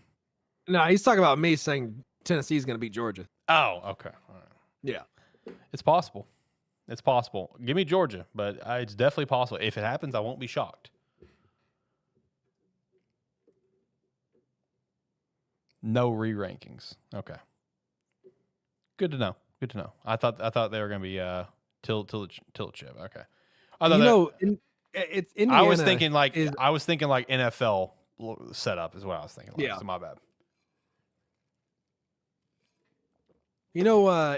No, he's talking about me saying Tennessee's going to beat Georgia. Oh, okay. All right. Yeah. It's possible. It's possible. Give me Georgia, but it's definitely possible. If it happens, I won't be shocked. No re-rankings. Okay. Good to know. Good to know. I thought they were going to be tilt chip. Okay. It's Indiana. I was thinking like NFL setup is what I was thinking. Like, Yeah. So my bad.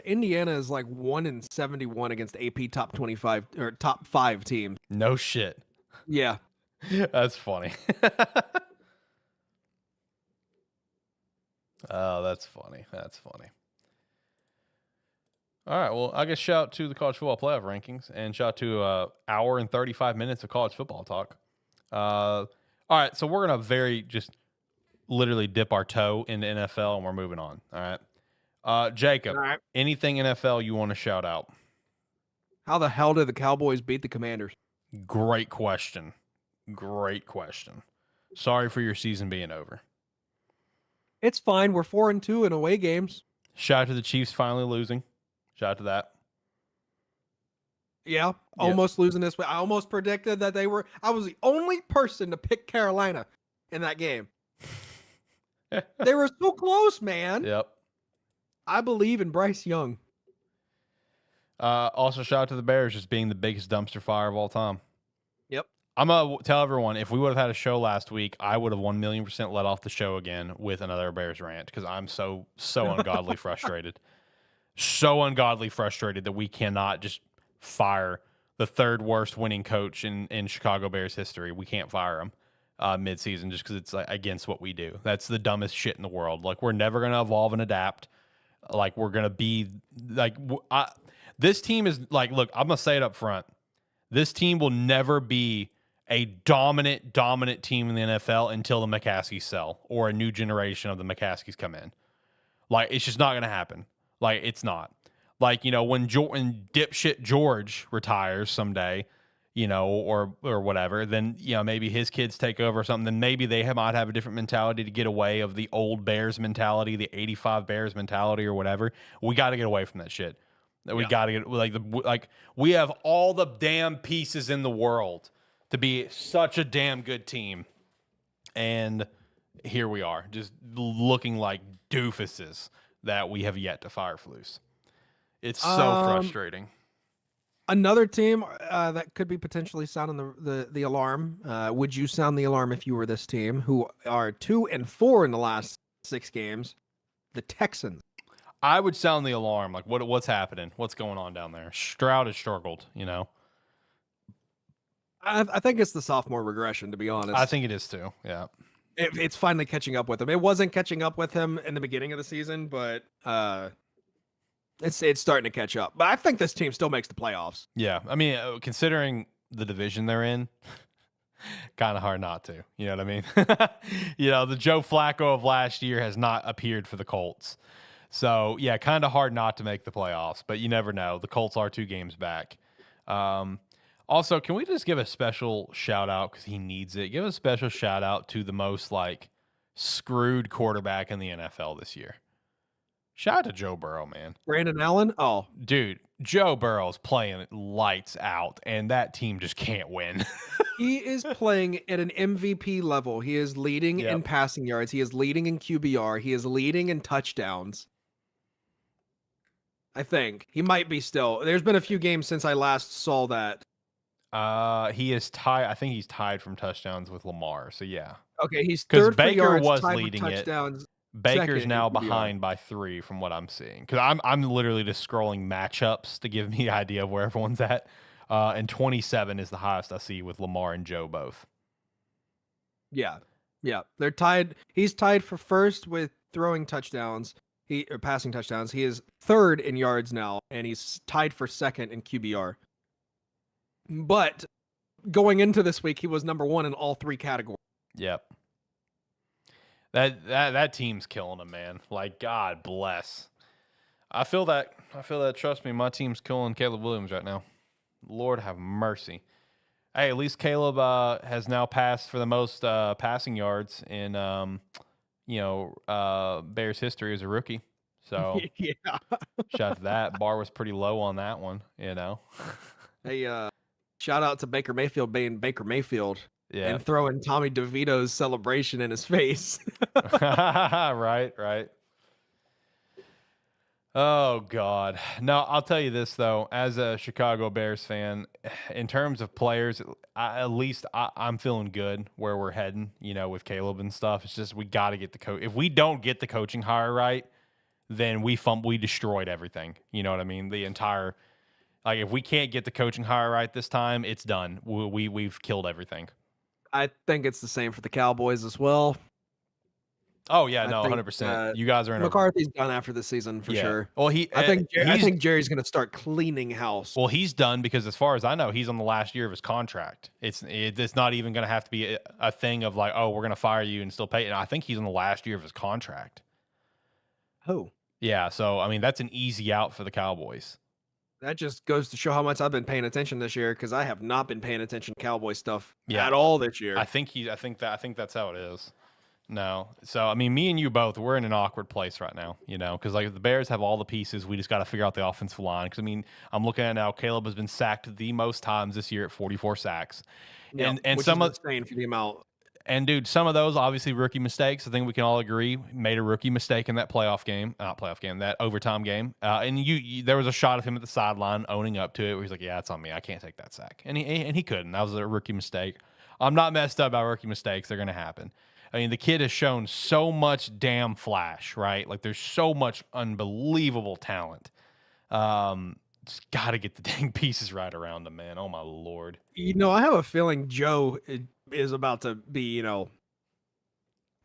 Indiana is like 1-71 against AP top 25 or top 5 teams. No shit. Yeah. That's funny. Oh, that's funny. That's funny. All right. Well, I guess shout out to the college football playoff rankings and shout out to hour and 35 minutes of college football talk. All right. So we're going to just literally dip our toe into NFL and we're moving on. All right. Jacob, All right. anything NFL you want to shout out? How the hell did the Cowboys beat the Commanders? Great question. Great question. Sorry for your season being over. It's fine. We're 4-2 in away games. Shout out to the Chiefs finally losing. Shout out to that. Yeah. Almost losing this way. I almost predicted that I was the only person to pick Carolina in that game. They were so close, man. Yep. I believe in Bryce Young. Also, shout out to the Bears just being the biggest dumpster fire of all time. Yep. I'm going to tell everyone, if we would have had a show last week, I would have 1,000,000% let off the show again with another Bears rant because I'm so ungodly frustrated. So ungodly frustrated that we cannot just fire the 3rd worst winning coach in Chicago Bears history. We can't fire him midseason just because it's like against what we do. That's the dumbest shit in the world. Like, we're never going to evolve and adapt. Like, we're going to be like, this team is like, look, I'm going to say it up front. This team will never be a dominant team in the NFL until the McCaskies sell or a new generation of the McCaskies come in. Like, it's just not going to happen. Like, it's not. Like, when dipshit George retires someday, or whatever, then, maybe his kids take over or something. Then maybe they might have a different mentality to get away of the old Bears mentality, the 85 Bears mentality or whatever. We got to get away from that shit. That we got to get like we have all the damn pieces in the world to be such a damn good team, and here we are, just looking like doofuses that we have yet to fire Flus. It's so frustrating. Another team that could be potentially sounding the alarm. Would you sound the alarm if you were this team, who are 2-4 in the last 6 games? The Texans. I would sound the alarm. Like, what's happening? What's going on down there? Stroud has struggled, you know? I think it's the sophomore regression, to be honest. I think it is too, yeah. It's finally catching up with him. It wasn't catching up with him in the beginning of the season, but it's starting to catch up. But I think this team still makes the playoffs. Yeah, I mean, considering the division they're in, kind of hard not to. You know what I mean? You know, the Joe Flacco of last year has not appeared for the Colts. So, yeah, kind of hard not to make the playoffs, but you never know. The Colts are 2 games back. Also, can we just give a special shout out, because he needs it, give a special shout out to the most, like, screwed quarterback in the NFL this year. Shout out to Joe Burrow, man. Brandon Allen? Oh. Dude, Joe Burrow's playing lights out, and that team just can't win. He is playing at an MVP level. He is leading in passing yards. He is leading in QBR. He is leading in touchdowns. I think. He might be still. There's been a few games since I last saw that. He is tied. I think he's tied from touchdowns with Lamar. So, yeah. Okay, he's third for Baker yards, was tied for leading touchdowns. Baker's now behind by 3 from what I'm seeing. Because I'm literally just scrolling matchups to give me an idea of where everyone's at. And 27 is the highest I see with Lamar and Joe both. Yeah. Yeah. They're tied. He's tied for first with throwing touchdowns. Passing touchdowns. He is third in yards now, and he's tied for second in QBR. But going into this week, he was number 1 in all 3 categories. Yep. That team's killing him, man. Like, God bless. I feel that. Trust me, my team's killing Caleb Williams right now. Lord have mercy. Hey, at least Caleb has now passed for the most passing yards in Bears history as a rookie. So yeah. Shout out to that. Bar was pretty low on that one, you know. Hey, shout out to Baker Mayfield being Baker Mayfield. Yeah. And throwing Tommy DeVito's celebration in his face. Right. Oh, God. No, I'll tell you this, though. As a Chicago Bears fan, in terms of players, I'm feeling good where we're heading, you know, with Caleb and stuff. It's just we got to get the coach. If we don't get the coaching hire right, then we destroyed everything. You know what I mean? The entire – like, if we can't get the coaching hire right this time, it's done. We've killed everything. I think it's the same for the Cowboys as well. Oh yeah, no, 100%. You guys are in. McCarthy's done after the season for sure. Well, I think Jerry's going to start cleaning house. Well, he's done because, as far as I know, he's on the last year of his contract. It's not even going to have to be a thing of like, oh, we're going to fire you and still pay. And I think he's on the last year of his contract. Oh. Yeah, so I mean that's an easy out for the Cowboys. That just goes to show how much I've been paying attention this year, because I have not been paying attention to Cowboy stuff at all this year. I think that's how it is. No, so I mean, me and you both, we're in an awkward place right now, you know, because like the Bears have all the pieces. We just got to figure out the offensive line. Because I mean, I'm looking at now, Caleb has been sacked the most times this year at 44 sacks, and which some is insane for the amount. And dude, some of those obviously rookie mistakes. I think we can all agree made a rookie mistake in that that overtime game. And there was a shot of him at the sideline owning up to it, where he's like, "Yeah, it's on me. I can't take that sack," and he couldn't. That was a rookie mistake. I'm not messed up by rookie mistakes. They're gonna happen. I mean, the kid has shown so much damn flash, right? Like, there's so much unbelievable talent. Just got to get the dang pieces right around him, man. Oh, my Lord. You know, I have a feeling Joe is about to be, you know,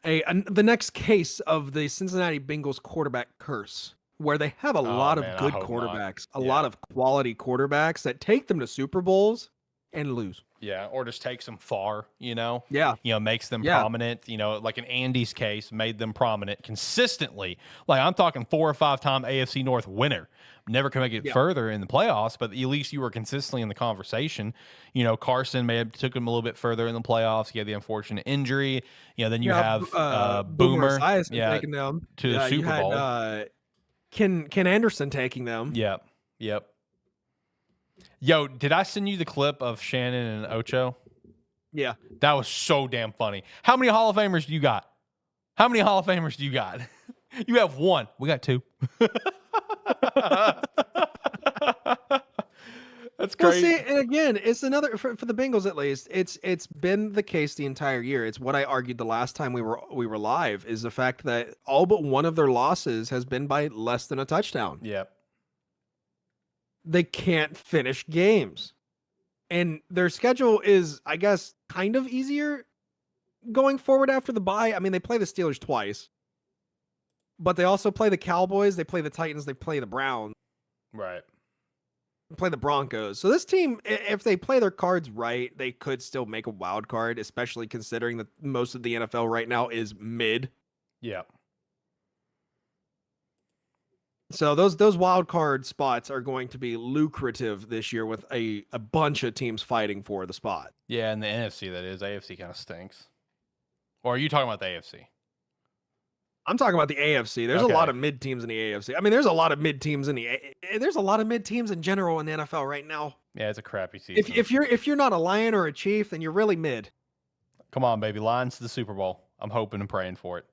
the next case of the Cincinnati Bengals quarterback curse, where they have a lot of good quarterbacks, a lot of quality quarterbacks that take them to Super Bowls and lose. Yeah, or just takes them far, you know? Yeah. You know, makes them prominent, you know, like in Andy's case, made them prominent consistently. Like, I'm talking 4 or 5 time AFC North winner. Never can make it further in the playoffs, but at least you were consistently in the conversation. You know, Carson may have took him a little bit further in the playoffs. He had the unfortunate injury. You know, then you have Boomer taking them to the Super Bowl. Ken Anderson taking them. Yeah. Yep. Yo, did I send you the clip of Shannon and Ocho? Yeah. That was so damn funny. How many Hall of Famers do you got? How many Hall of Famers do you got? You have one. We got two. That's Well, crazy. see, and again, it's another for the Bengals at least. It's been the case the entire year. It's what I argued the last time we were live is the fact that all but one of their losses has been by less than a touchdown. Yep. They can't finish games. And their schedule is, I guess, kind of easier going forward after the bye. I mean, they play the Steelers twice, but they also play the Cowboys, they play the Titans, they play the Browns, Right. they play the Broncos. So this team, if they play their cards right, they could still make a wild card, especially considering that most of the NFL right now is mid. Yep. So those wild card spots are going to be lucrative this year with a bunch of teams fighting for the spot. Yeah, and the NFC, that is. AFC kind of stinks. Or are you talking about the AFC? I'm talking about the AFC. There's Okay. a lot of mid teams in the AFC. I mean, there's a lot of mid teams in there's a lot of mid teams in general in the NFL right now. Yeah, it's a crappy season. If you're not a Lion or a Chief, then you're really mid. Come on, baby. Lions to the Super Bowl. I'm hoping and praying for it.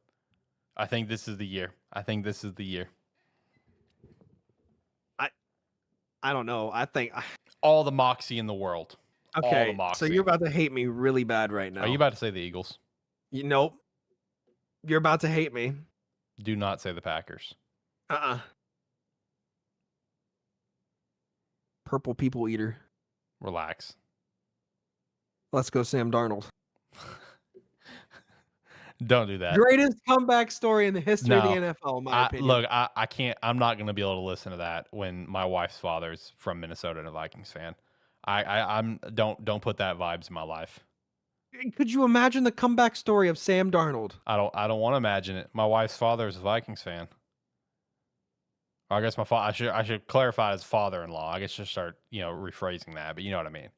I think this is the year. I don't know. I think All the moxie in the world. All the okay. moxie. So you're about to hate me really bad right now. Are you about to say the Eagles? Nope. You're about to hate me. Do not say the Packers. Purple people eater. Relax. Let's go, Sam Darnold. Don't do that. Greatest comeback story in the history of the No. NFL, in my opinion. Look, I can't. I'm not going to be able to listen to that when my wife's father's from Minnesota and a Vikings fan. I'm don't put that vibes in my life. Could you imagine the comeback story of Sam Darnold? I don't want to imagine it. My wife's father is a Vikings fan. Or I guess I should clarify as father-in-law. I guess just start rephrasing that, but you know what I mean.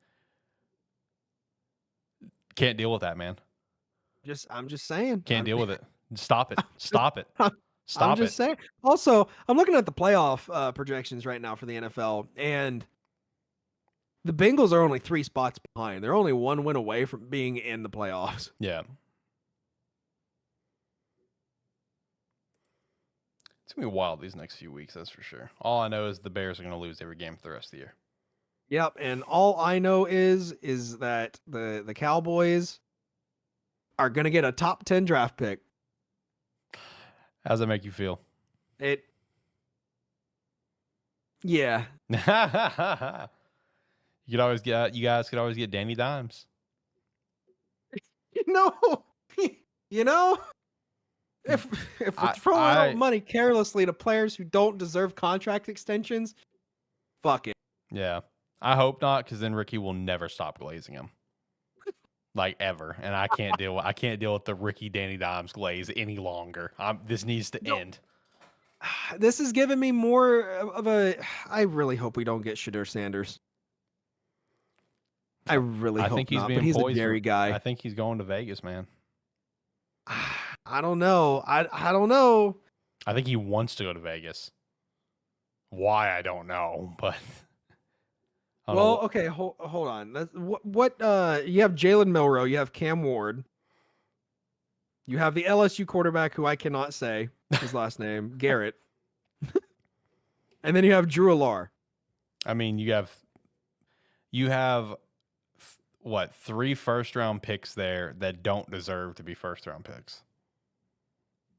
Can't deal with that, man. I'm just saying. Can't deal with it. Stop it. Stop it. I'm Stop just it. saying. Also, I'm looking at the playoff projections right now for the NFL, and the Bengals are only 3 spots behind. They're only 1 win away from being in the playoffs. Yeah. It's going to be wild these next few weeks, that's for sure. All I know is the Bears are going to lose every game for the rest of the year. Yep, and all I know is that the Cowboys are going to get a top 10 draft pick. How's that make you feel? Yeah. You guys could always get Danny Dimes. You know, if we're throwing out money carelessly to players who don't deserve contract extensions, fuck it. Yeah. I hope not, because then Ricky will never stop glazing him. Like ever. And I can't deal with the Ricky Danny Dimes glaze any longer. This needs to end. This is giving me more of a. I really hope we don't get Shadur Sanders. I really hope think he's not, being but he's a poised Jerry guy. I think he's going to Vegas, man. I don't know. I don't know. I think he wants to go to Vegas. Why, I don't know, but Well, okay, hold on. What you have Jalen Milroe, you have Cam Ward, you have the LSU quarterback who I cannot say his last name, Garrett, and then you have Drew Alar. I mean, you have what, 3 first-round picks there that don't deserve to be first-round picks.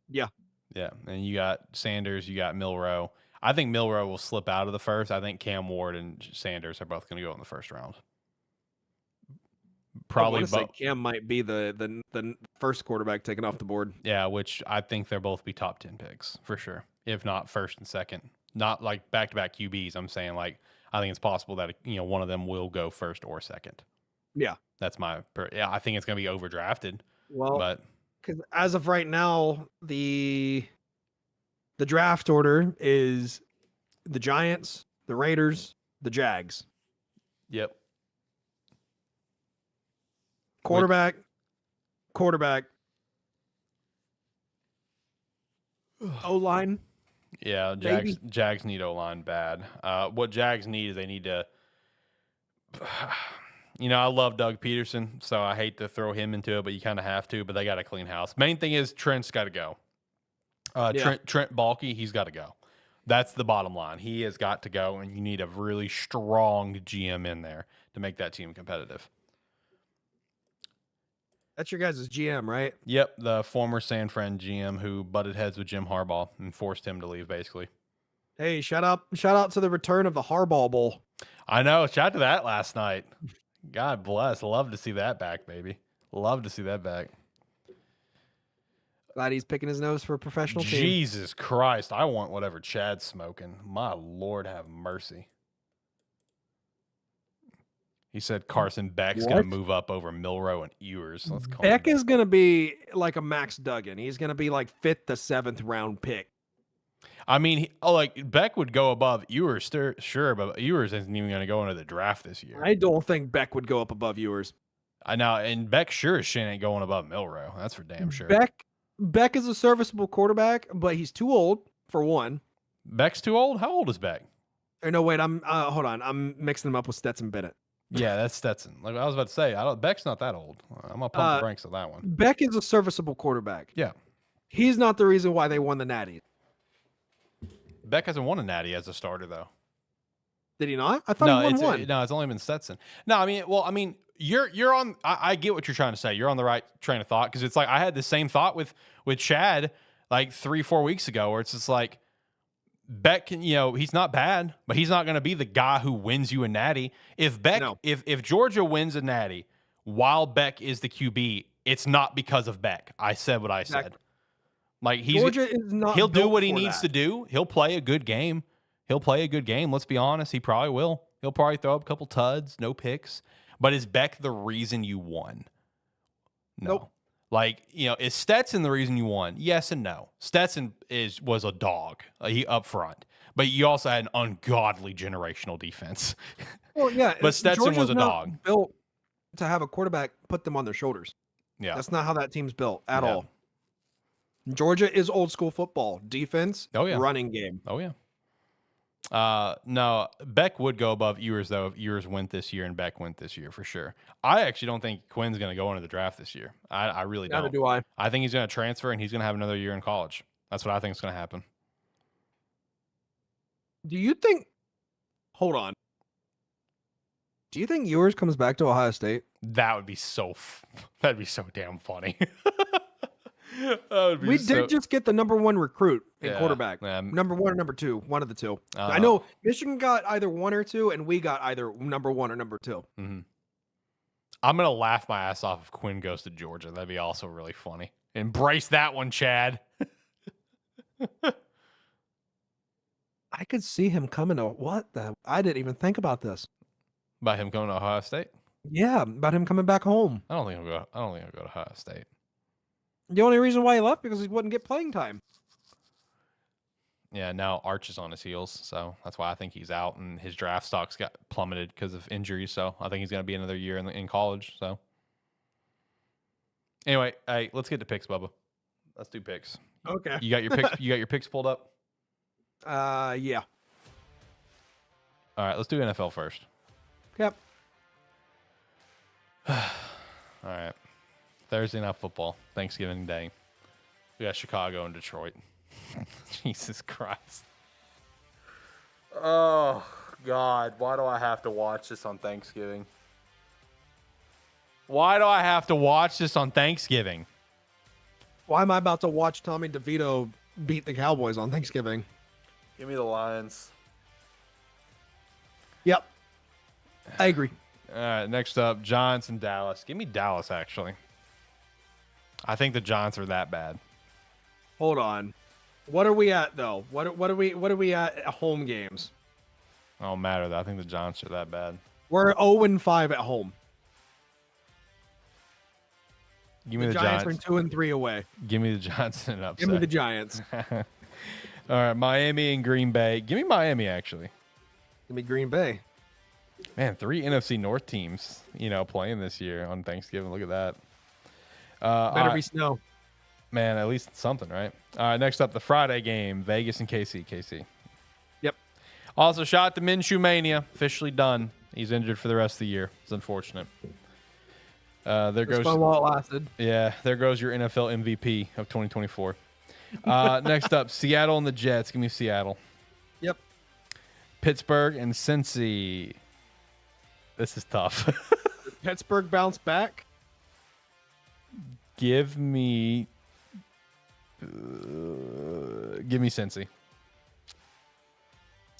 Yeah. Yeah, and you got Sanders, you got Milroe. I think Milroe will slip out of the first. I think Cam Ward and Sanders are both going to go in the first round. Probably both. Cam might be the first quarterback taken off the board. Yeah, which I think they'll both be top 10 picks for sure, if not first and second. Not like back-to-back QBs. I'm saying like I think it's possible that one of them will go first or second. Yeah, that's my. I think it's going to be overdrafted. Well, but because as of right now, the draft order is the Giants, the Raiders, the Jags. Yep. Quarterback. O-line. Yeah, Jags need O-line bad. What Jags need is they need to. I love Doug Peterson, so I hate to throw him into it, but you kind of have to. But they got to clean house. Main thing is Trent's got to go. Trent Baalke, he's got to go. That's the bottom line. He has got to go, and you need a really strong GM in there to make that team competitive. That's your guys' GM, right? Yep, the former San Fran GM who butted heads with Jim Harbaugh and forced him to leave, basically. Hey, shout out to the return of the Harbaugh Bowl. I know. Shout out to that last night. God bless. Love to see that back, baby. Love to see that back. Glad he's picking his nose for a professional team. Jesus Christ. I want whatever Chad's smoking. My Lord have mercy. He said Carson Beck's going to move up over Milroe and Ewers. Let's call Beck is going to be like a Max Duggan. He's going to be like 5th to 7th round pick. I mean, Beck would go above Ewers, sure, but Ewers isn't even going to go into the draft this year. I don't think Beck would go up above Ewers. I know, and Beck sure as shit ain't going above Milroe. That's for damn sure. Beck is a serviceable quarterback, but he's too old for one. Beck's too old? How old is Beck? Or no, wait, hold on. I'm mixing him up with Stetson Bennett. Yeah, that's Stetson. Like I was about to say, Beck's not that old. I'm gonna pump the brakes on that one. Beck is a serviceable quarterback. Yeah, he's not the reason why they won the Natty. Beck hasn't won a Natty as a starter though. Did he not? I thought he won one. No, it's only been Stetson. No, I mean, you're on. I get what you're trying to say. You're on the right train of thought because it's like I had the same thought with Chad like 3-4 weeks ago, where it's just like Beck can, he's not bad, but he's not going to be the guy who wins you a Natty. If Beck, if Georgia wins a Natty while Beck is the QB, it's not because of Beck. I said what I said. Like Georgia is not. He'll do what he needs to do. He'll play a good game. Let's be honest. He probably will. He'll probably throw up a couple tuds, no picks. But is Beck the reason you won? No. Nope. Like, is Stetson the reason you won? Yes and no. Stetson was a dog up front, but you also had an ungodly generational defense. Well, yeah, but Stetson was a dog. Built to have a quarterback put them on their shoulders. Yeah, that's not how that team's built at all. Georgia is old school football defense. Oh yeah, running game. Oh yeah. No, Beck would go above Ewers though if Ewers went this year and Beck went this year for sure. I actually don't think Quinn's going to go into the draft this year. I really don't. Neither do I. I think he's going to transfer and he's going to have another year in college. That's what I think is going to happen. Do you think? Hold on. Do you think Ewers comes back to Ohio State? That would be that'd be so damn funny. We did just get the number 1 recruit in quarterback. Number 1 or number 2, one of the two. I know Michigan got either 1 or 2, and we got either number 1 or number 2. Mm-hmm. I'm gonna laugh my ass off if Quinn goes to Georgia. That'd be also really funny. Embrace that one, Chad. I could see him coming to I didn't even think about this. About him going to Ohio State? Yeah, about him coming back home. I don't think he'll go to Ohio State. The only reason why he left because he wouldn't get playing time. Yeah, now Arch is on his heels, so that's why I think he's out, and his draft stocks got plummeted because of injuries. So I think he's going to be another year in college. So anyway, hey, let's get to picks, Bubba. Let's do picks. Okay. You got your picks. You got your picks pulled up. Yeah. All right, let's do NFL first. Yep. All right. Thursday Night Football, Thanksgiving Day. We got Chicago and Detroit. Jesus Christ. Oh, God. Why do I have to watch this on Thanksgiving? Why do I have to watch this on Thanksgiving? Why am I about to watch Tommy DeVito beat the Cowboys on Thanksgiving? Give me the Lions. Yep. I agree. All right, next up, Giants and Dallas. Give me Dallas, actually. I think the Giants are that bad. Hold on. What are we at though? What are we at home games? It don't matter though. I think the Giants are that bad. We're 0-5 at home. Give me the Giants. Are 2-3 away. Give me the Giants and upset. Give me the Giants. All right, Miami and Green Bay. Give me Miami, actually. Give me Green Bay. Man, 3 NFC North teams, playing this year on Thanksgiving. Look at that. Better be snow. Man, at least something, right? All right, next up, the Friday game, Vegas and KC. KC. Yep. Also, shout out to Minshew Mania, officially done. He's injured for the rest of the year. It's unfortunate. There It was goes. fun while it lasted. Yeah, there goes your NFL MVP of 2024. Next up, Seattle and the Jets. Give me Seattle. Yep. Pittsburgh and Cincy. This is tough. Pittsburgh bounce back. Give me Cincy.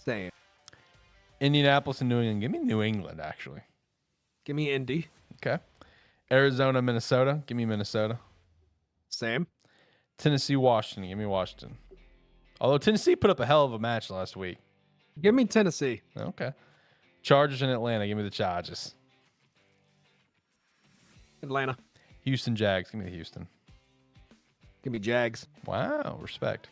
Same. Indianapolis and New England. Give me New England, actually. Give me Indy. Okay. Arizona, Minnesota. Give me Minnesota. Same. Tennessee, Washington. Give me Washington. Although Tennessee put up a hell of a match last week. Give me Tennessee. Okay. Chargers in Atlanta. Give me the Chargers. Atlanta. Houston, Jags. Give me the Houston. Give me Jags. Wow. Respect.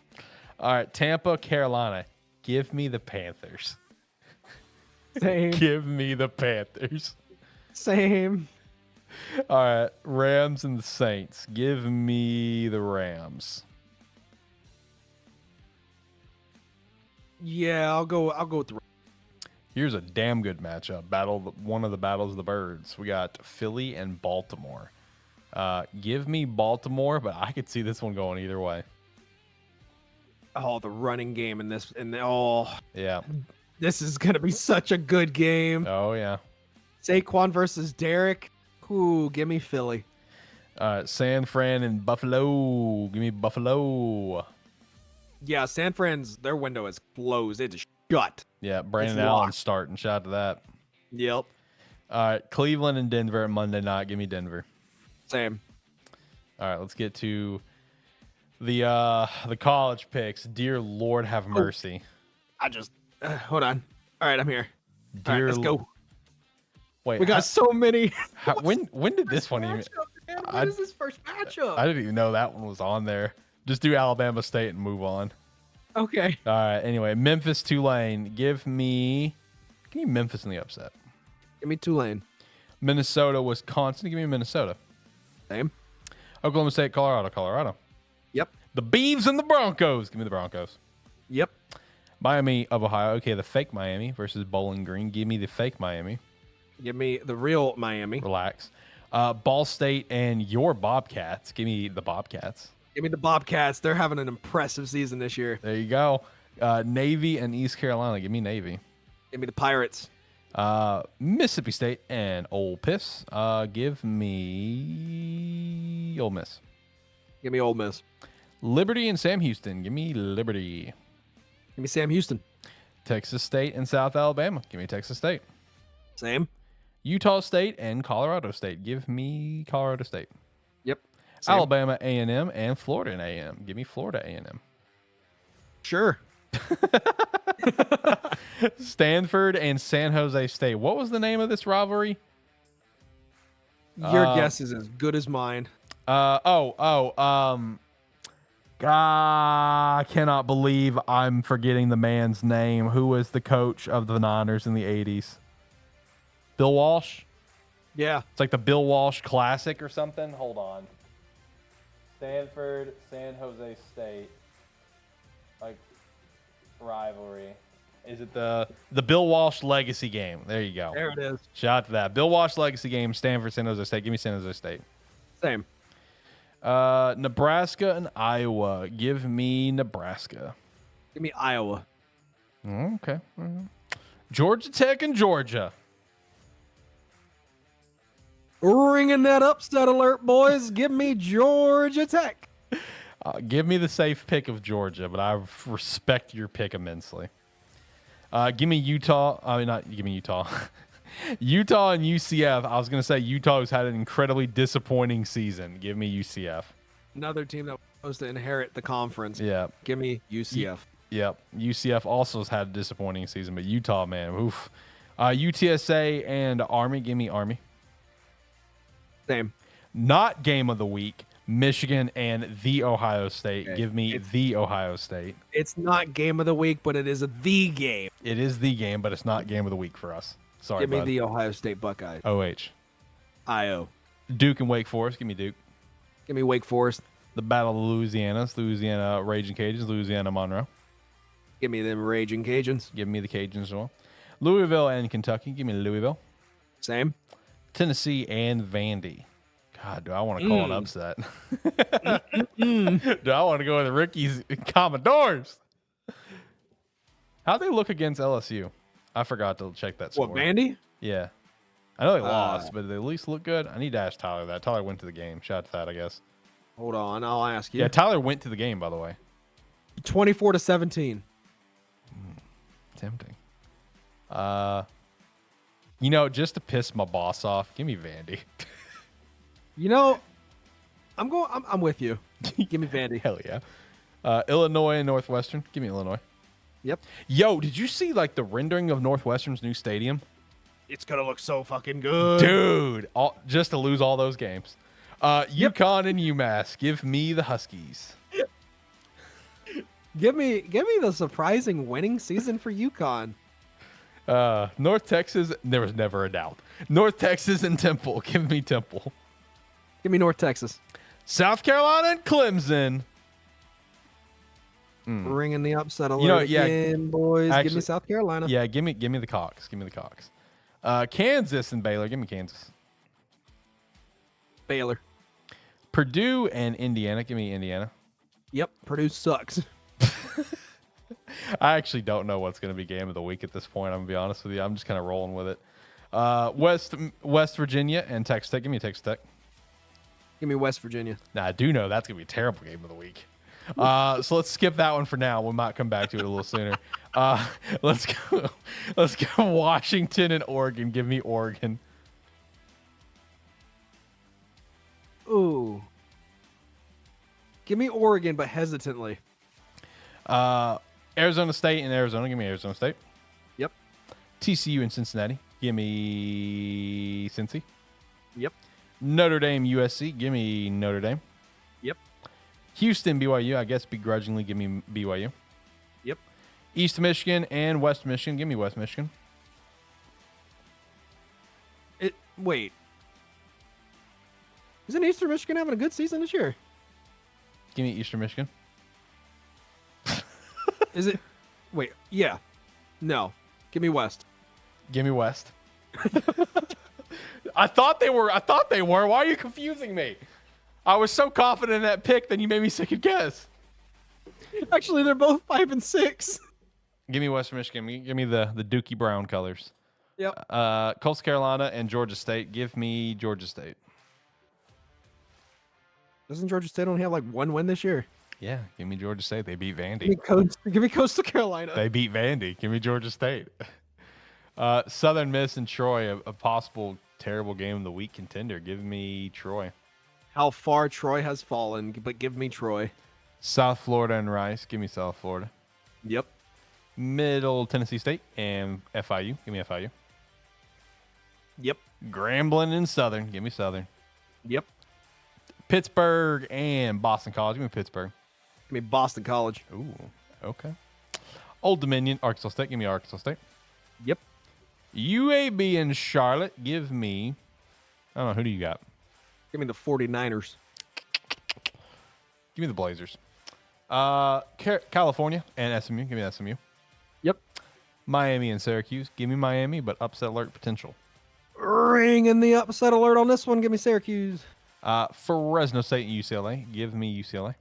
All right. Tampa, Carolina. Give me the Panthers. Same. Give me the Panthers. Same. All right. Rams and the Saints. Give me the Rams. Yeah, I'll go with the Here's a damn good matchup. One of the battles of the birds. We got Philly and Baltimore. Give me Baltimore, but I could see this one going either way. the running game in this Yeah. this is gonna be such a good game. Oh, yeah. Saquon versus Derek. Ooh, give me Philly. San Fran and Buffalo. Give me Buffalo. Yeah, San Fran's their window is closed. It is shut. Yeah, Brandon It's Allen locked. starting. Shout out to that. Yep. All right, Cleveland and Denver Monday night. Give me Denver. Same. All right, let's get to the college picks. Dear Lord, have mercy. I just hold on. All right, I'm here. All right, Dear let's go. Wait, We got so many. when did this one even? Matchup, man. I- What is this first matchup? I didn't even know that one was on there. Just do Alabama State and move on. Okay. All right. Anyway, Memphis, Tulane. Give me Memphis in the upset. Give me Tulane. Minnesota, Wisconsin. Give me Minnesota. Same. Oklahoma State, Colorado. Yep. The Beavs and the Broncos. Give me the Broncos. Yep. Miami of Ohio. Okay, the fake Miami versus Bowling Green. Give me the fake Miami. Give me the real Miami. Relax. Ball State and your Bobcats. Give me the Bobcats. Give me the Bobcats. They're having an impressive season this year. There you go. Navy and East Carolina. Give me Navy. Give me the Pirates. Mississippi State and Ole Miss. Give me Ole Miss. Give me Ole Miss. Liberty and Sam Houston. Give me Liberty. Give me Sam Houston. Texas State and South Alabama. Give me Texas State. Same. Utah State and Colorado State. Give me Colorado State. Yep. Same. Alabama A&M and Florida and A&M. Give me Florida A&M. Sure. Stanford and San Jose State. What was the name of this rivalry? Your guess is as good as mine. I cannot believe I'm forgetting the man's name. Who was the coach of the Niners in the 80s? Bill Walsh? Yeah. It's like the Bill Walsh Classic or something. Hold on. Stanford, San Jose State, like rivalry. Is it the Bill Walsh Legacy game? There you go. There it is. Shout out to that. Bill Walsh Legacy game, Stanford, San Jose State. Give me San Jose State. Same. Nebraska and Iowa. Give me Nebraska. Give me Iowa. Okay. Georgia Tech and Georgia. Ringing that upset alert, boys. Give me Georgia Tech. Give me the safe pick of Georgia, but I respect your pick immensely. Give me Utah. I mean, not give me Utah. Utah and UCF. I was going to say Utah has had an incredibly disappointing season. Give me UCF. Another team that was supposed to inherit the conference. Yeah. Give me UCF. Yep. UCF also has had a disappointing season, but Utah, man, oof. UTSA and Army. Give me Army. Same. Not game of the week. Michigan and the Ohio State. Okay. Give me the Ohio State. It's not game of the week, but it is the game. It is the game, but it's not game of the week for us. Sorry, Give me bud. the Ohio State Buckeyes. OH. IO. Duke and Wake Forest. Give me Duke. Give me Wake Forest. The Battle of Louisiana's, Louisiana Raging Cajuns, Louisiana Monroe. Give me them Raging Cajuns. Give me the Cajuns as well. Louisville and Kentucky. Give me Louisville. Same. Tennessee and Vandy. God, do I want to call an upset? Do I want to go with the Rickies and Commodores? How'd they look against LSU? I forgot to check that score. What, Vandy? Yeah. I know they lost, but they at least look good. I need to ask Tyler that. Tyler went to the game. Shout out to that, I guess. Hold on, I'll ask you. Yeah, Tyler went to the game, by the way. 24-17. Tempting. Just to piss my boss off, give me Vandy. I'm with you. Give me Vandy. Hell yeah. Illinois and Northwestern. Give me Illinois. Yep. Yo, did you see like the rendering of Northwestern's new stadium? It's gonna look so fucking good, dude. Just to lose all those games. UConn and UMass. Give me the Huskies. Give me the surprising winning season for UConn. North Texas. There was never a doubt. North Texas and Temple. Give me Temple. Give me North Texas. South Carolina and Clemson. Ringing the upset alert again, boys. Actually, give me South Carolina. Yeah, give me the Cox. Give me the Cox. Kansas and Baylor. Give me Kansas. Baylor. Purdue and Indiana. Give me Indiana. Yep. Purdue sucks. I actually don't know what's going to be game of the week at this point. I'm going to be honest with you. I'm just kind of rolling with it. West Virginia and Texas Tech. Give me Texas Tech. Give me West Virginia. Now, I do know that's going to be a terrible game of the week. So let's skip that one for now. We might come back to it a little sooner. Let's go Washington and Oregon. Give me Oregon. Ooh. Give me Oregon, but hesitantly. Arizona State and Arizona. Give me Arizona State. Yep. TCU and Cincinnati. Give me Cincy. Yep. Notre Dame USC. Give me Notre Dame. Yep. Houston BYU. I guess begrudgingly give me BYU. Yep. East Michigan and West Michigan. Give me West Michigan. Wait. Isn't Eastern Michigan having a good season this year? Give me Eastern Michigan. Is it? Wait. Yeah. No. Give me West. Give me West. I thought they were. Why are you confusing me? I was so confident in that pick, then you made me second guess. Actually, they're both 5 and 6. Give me Western Michigan. Give me the Dookie Brown colors. Yep. Coastal Carolina and Georgia State. Give me Georgia State. Doesn't Georgia State only have like one win this year? Yeah, give me Georgia State. They beat Vandy. Give me Coastal Carolina. They beat Vandy. Give me Georgia State. Southern Miss and Troy, a possible terrible game of the week contender. Give me Troy. How far Troy has fallen, but give me Troy. South Florida and Rice. Give me South Florida. Yep. Middle Tennessee State and FIU. Give me FIU. Yep. Grambling and Southern. Give me Southern. Yep. Pittsburgh and Boston College. Give me Pittsburgh. Give me Boston College. Ooh, okay. Old Dominion, Arkansas State. Give me Arkansas State. Yep. UAB and Charlotte. Give me, I don't know, who do you got? Give me the 49ers. Give me the Blazers. California and SMU. Give me SMU. Yep. Miami and Syracuse. Give me Miami, but upset alert potential. Ringing the upset alert on this one. Give me Syracuse. Fresno State and UCLA. Give me UCLA.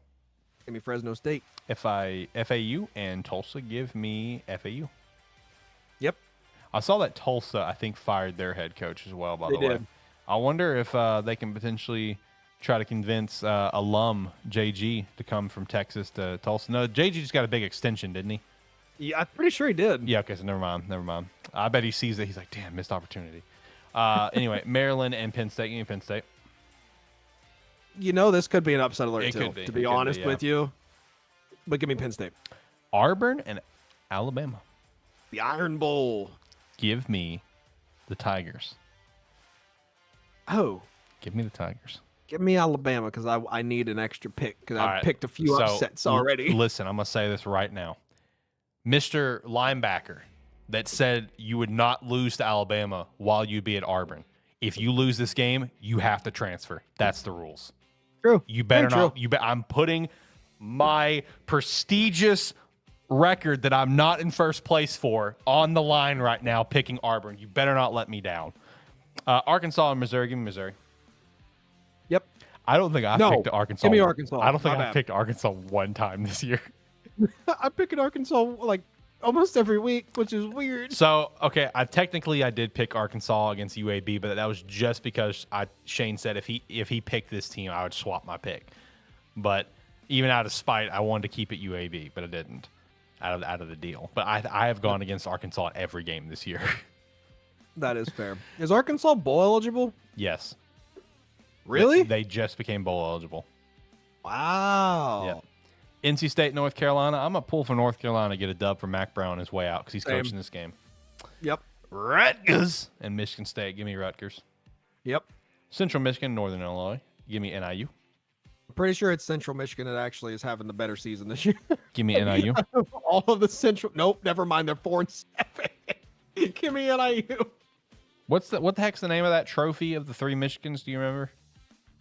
Give me Fresno State. FAU and Tulsa. Give me FAU. Yep. I saw that Tulsa, I think, fired their head coach as well, by the way. Did. I wonder if they can potentially try to convince alum JG to come from Texas to Tulsa. No, JG just got a big extension, didn't he? Yeah, I'm pretty sure he did. Yeah, okay, so never mind. I bet he sees it. He's like, damn, missed opportunity. Anyway, Maryland and Penn State. Give me Penn State. You know, this could be an upset alert, It too, could be. to be honest with you. But give me Penn State. Auburn and Alabama. The Iron Bowl. Give me the Tigers. Oh. Give me the Tigers. Give me Alabama because I need an extra pick because I've right, picked a few upsets already. Listen, I'm going to say this right now. Mr. Linebacker that said you would not lose to Alabama while you'd be at Auburn. If you lose this game, you have to transfer. That's the rules. True. You better Very not. true. I'm putting my prestigious record that I'm not in first place for on the line right now, picking Auburn. You better not let me down. Arkansas and Missouri. Give me Missouri. Yep. I don't think I No, picked Arkansas. give me Arkansas. I don't think My I bad. picked Arkansas one time this year. I'm picking Arkansas like almost every week, which is weird. So, okay, I did pick Arkansas against UAB, but that was just because Shane said if he picked this team, I would swap my pick. But even out of spite, I wanted to keep it UAB, but I didn't out of the deal. But I have gone against Arkansas at every game this year. That is fair. Is Arkansas bowl eligible? Yes. Really? They just became bowl eligible. Wow. Yeah. NC State, North Carolina. I'm going to pull for North Carolina to get a dub for Mac Brown on his way out because he's Same. coaching this game. Yep. Rutgers and Michigan State. Give me Rutgers. Yep. Central Michigan, Northern Illinois. Give me NIU. I'm pretty sure it's Central Michigan that actually is having the better season this year. Give me NIU. All of the Central. Nope. Never mind. They're 4-7. Give me NIU. What the heck's the name of that trophy of the three Michigans? Do you remember?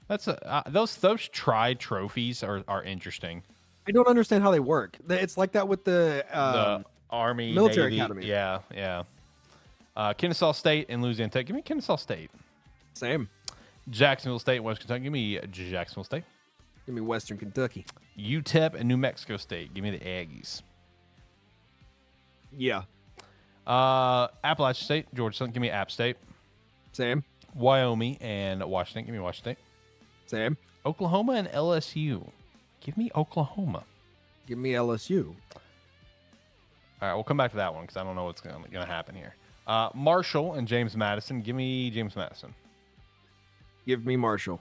That's those tri trophies are interesting. I don't understand how they work. It's like that with the Army, military Navy. academy. Yeah. Kennesaw State and Louisiana Tech. Give me Kennesaw State. Same. Jacksonville State, West Kentucky. Give me Jacksonville State. Give me Western Kentucky. UTEP and New Mexico State. Give me the Aggies. Yeah. Appalachian State, Georgia Southern. Give me App State. Same. Wyoming and Washington. Give me Washington State. Same. Oklahoma and LSU. Give me Oklahoma. Give me LSU. All right, we'll come back to that one because I don't know what's going to happen here. Marshall and James Madison. Give me James Madison. Give me Marshall.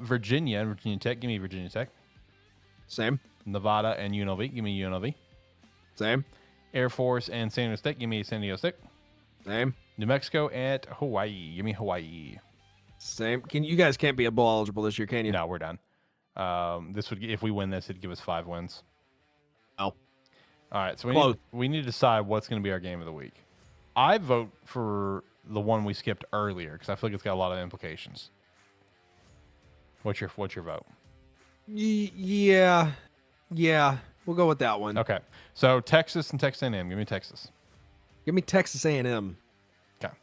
Virginia and Virginia Tech. Give me Virginia Tech. Same. Nevada and UNLV. Give me UNLV. Same. Air Force and San Diego State. Give me San Diego State. Same. New Mexico and Hawaii. Give me Hawaii. Same. You guys can't be a bowl eligible this year, can you? No, we're done. This would, if we win this, it'd give us 5 wins. Oh. All right, so we need to decide what's going to be our game of the week. I vote for the one we skipped earlier because I feel like it's got a lot of implications. What's your vote? Yeah. We'll go with that one. Okay, so Texas and Texas A&M. Give me Texas. Give me Texas A&M. Okay.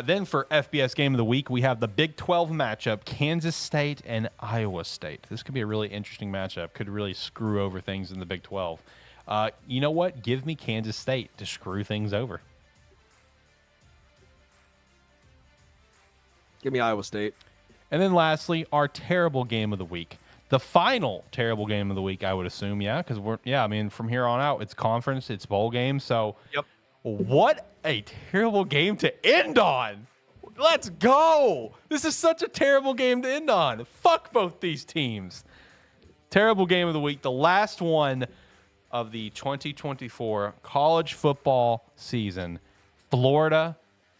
Then for FBS Game of the Week, we have the Big 12 matchup, Kansas State and Iowa State. This could be a really interesting matchup. Could really screw over things in the Big 12. You know what? Give me Kansas State to screw things over. Give me Iowa State. And then lastly, our terrible game of the week. The final terrible game of the week, I would assume, because from here on out, it's conference, it's bowl game. So, Yep. What a terrible game to end on. Let's go. This is such a terrible game to end on. Fuck both these teams. Terrible game of the week. The last one of the 2024 college football season. Florida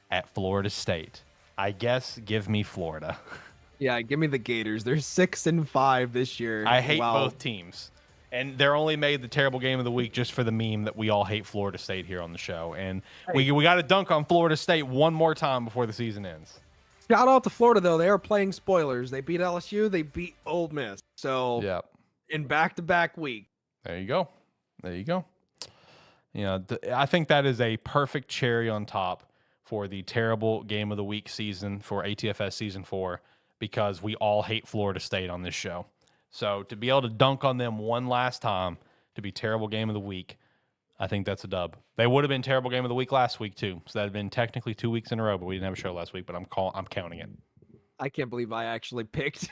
at Florida State. I guess give me Florida. Yeah, give me the Gators. They're 6-5 this year. I hate Wow. both teams. And they're only made the terrible game of the week just for the meme that we all hate Florida State here on the show. And we got to dunk on Florida State one more time before the season ends. Shout out to Florida, though. They are playing spoilers. They beat LSU. They beat Ole Miss. So, Yeah. in back-to-back week. There you go. I think that is a perfect cherry on top for the terrible game of the week season for ATFS season 4 because we all hate Florida State on this show. So to be able to dunk on them one last time to be terrible game of the week, I think that's a dub. They would have been terrible game of the week last week too. So that had been technically 2 weeks in a row, but we didn't have a show last week, but I'm counting it. I can't believe I actually picked.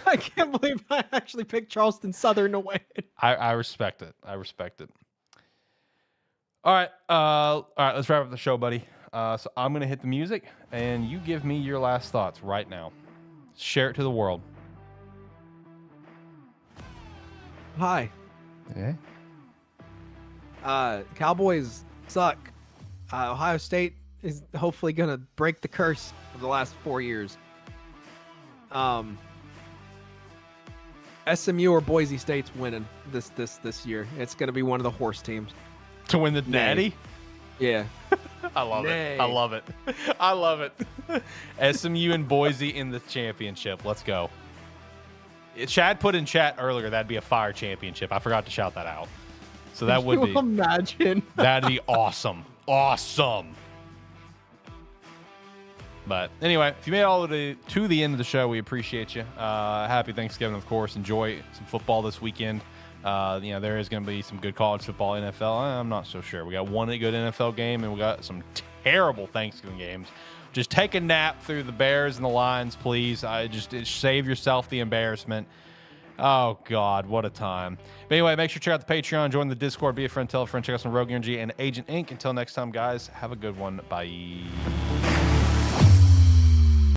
I can't believe I actually picked Charleston Southern to win. I respect it. All right, let's wrap up the show, buddy. So I'm going to hit the music, and you give me your last thoughts right now. Share it to the world. Hi. Yeah. Cowboys suck. Ohio State is hopefully going to break the curse of the last 4 years. SMU or Boise State's winning this year. It's going to be one of the horse teams. To win the natty? Yeah. I love Nay. it. I love it. I love it. SMU and Boise in the championship. Let's go. Chad put in chat earlier that'd be a fire championship. I forgot to shout that out. So that would Can you be. imagine? That'd be awesome. Awesome. But anyway, if you made it all to the end of the show, we appreciate you. Happy Thanksgiving, of course. Enjoy some football this weekend. There is going to be some good college football, NFL. I'm not so sure. We got one good NFL game, and we got some terrible Thanksgiving games. Just take a nap through the Bears and the Lions, please. Save yourself the embarrassment. Oh, God, what a time. But anyway, make sure to check out the Patreon, join the Discord, be a friend, tell a friend, check out some Rogue Energy and Agent Inc. Until next time, guys, have a good one. Bye.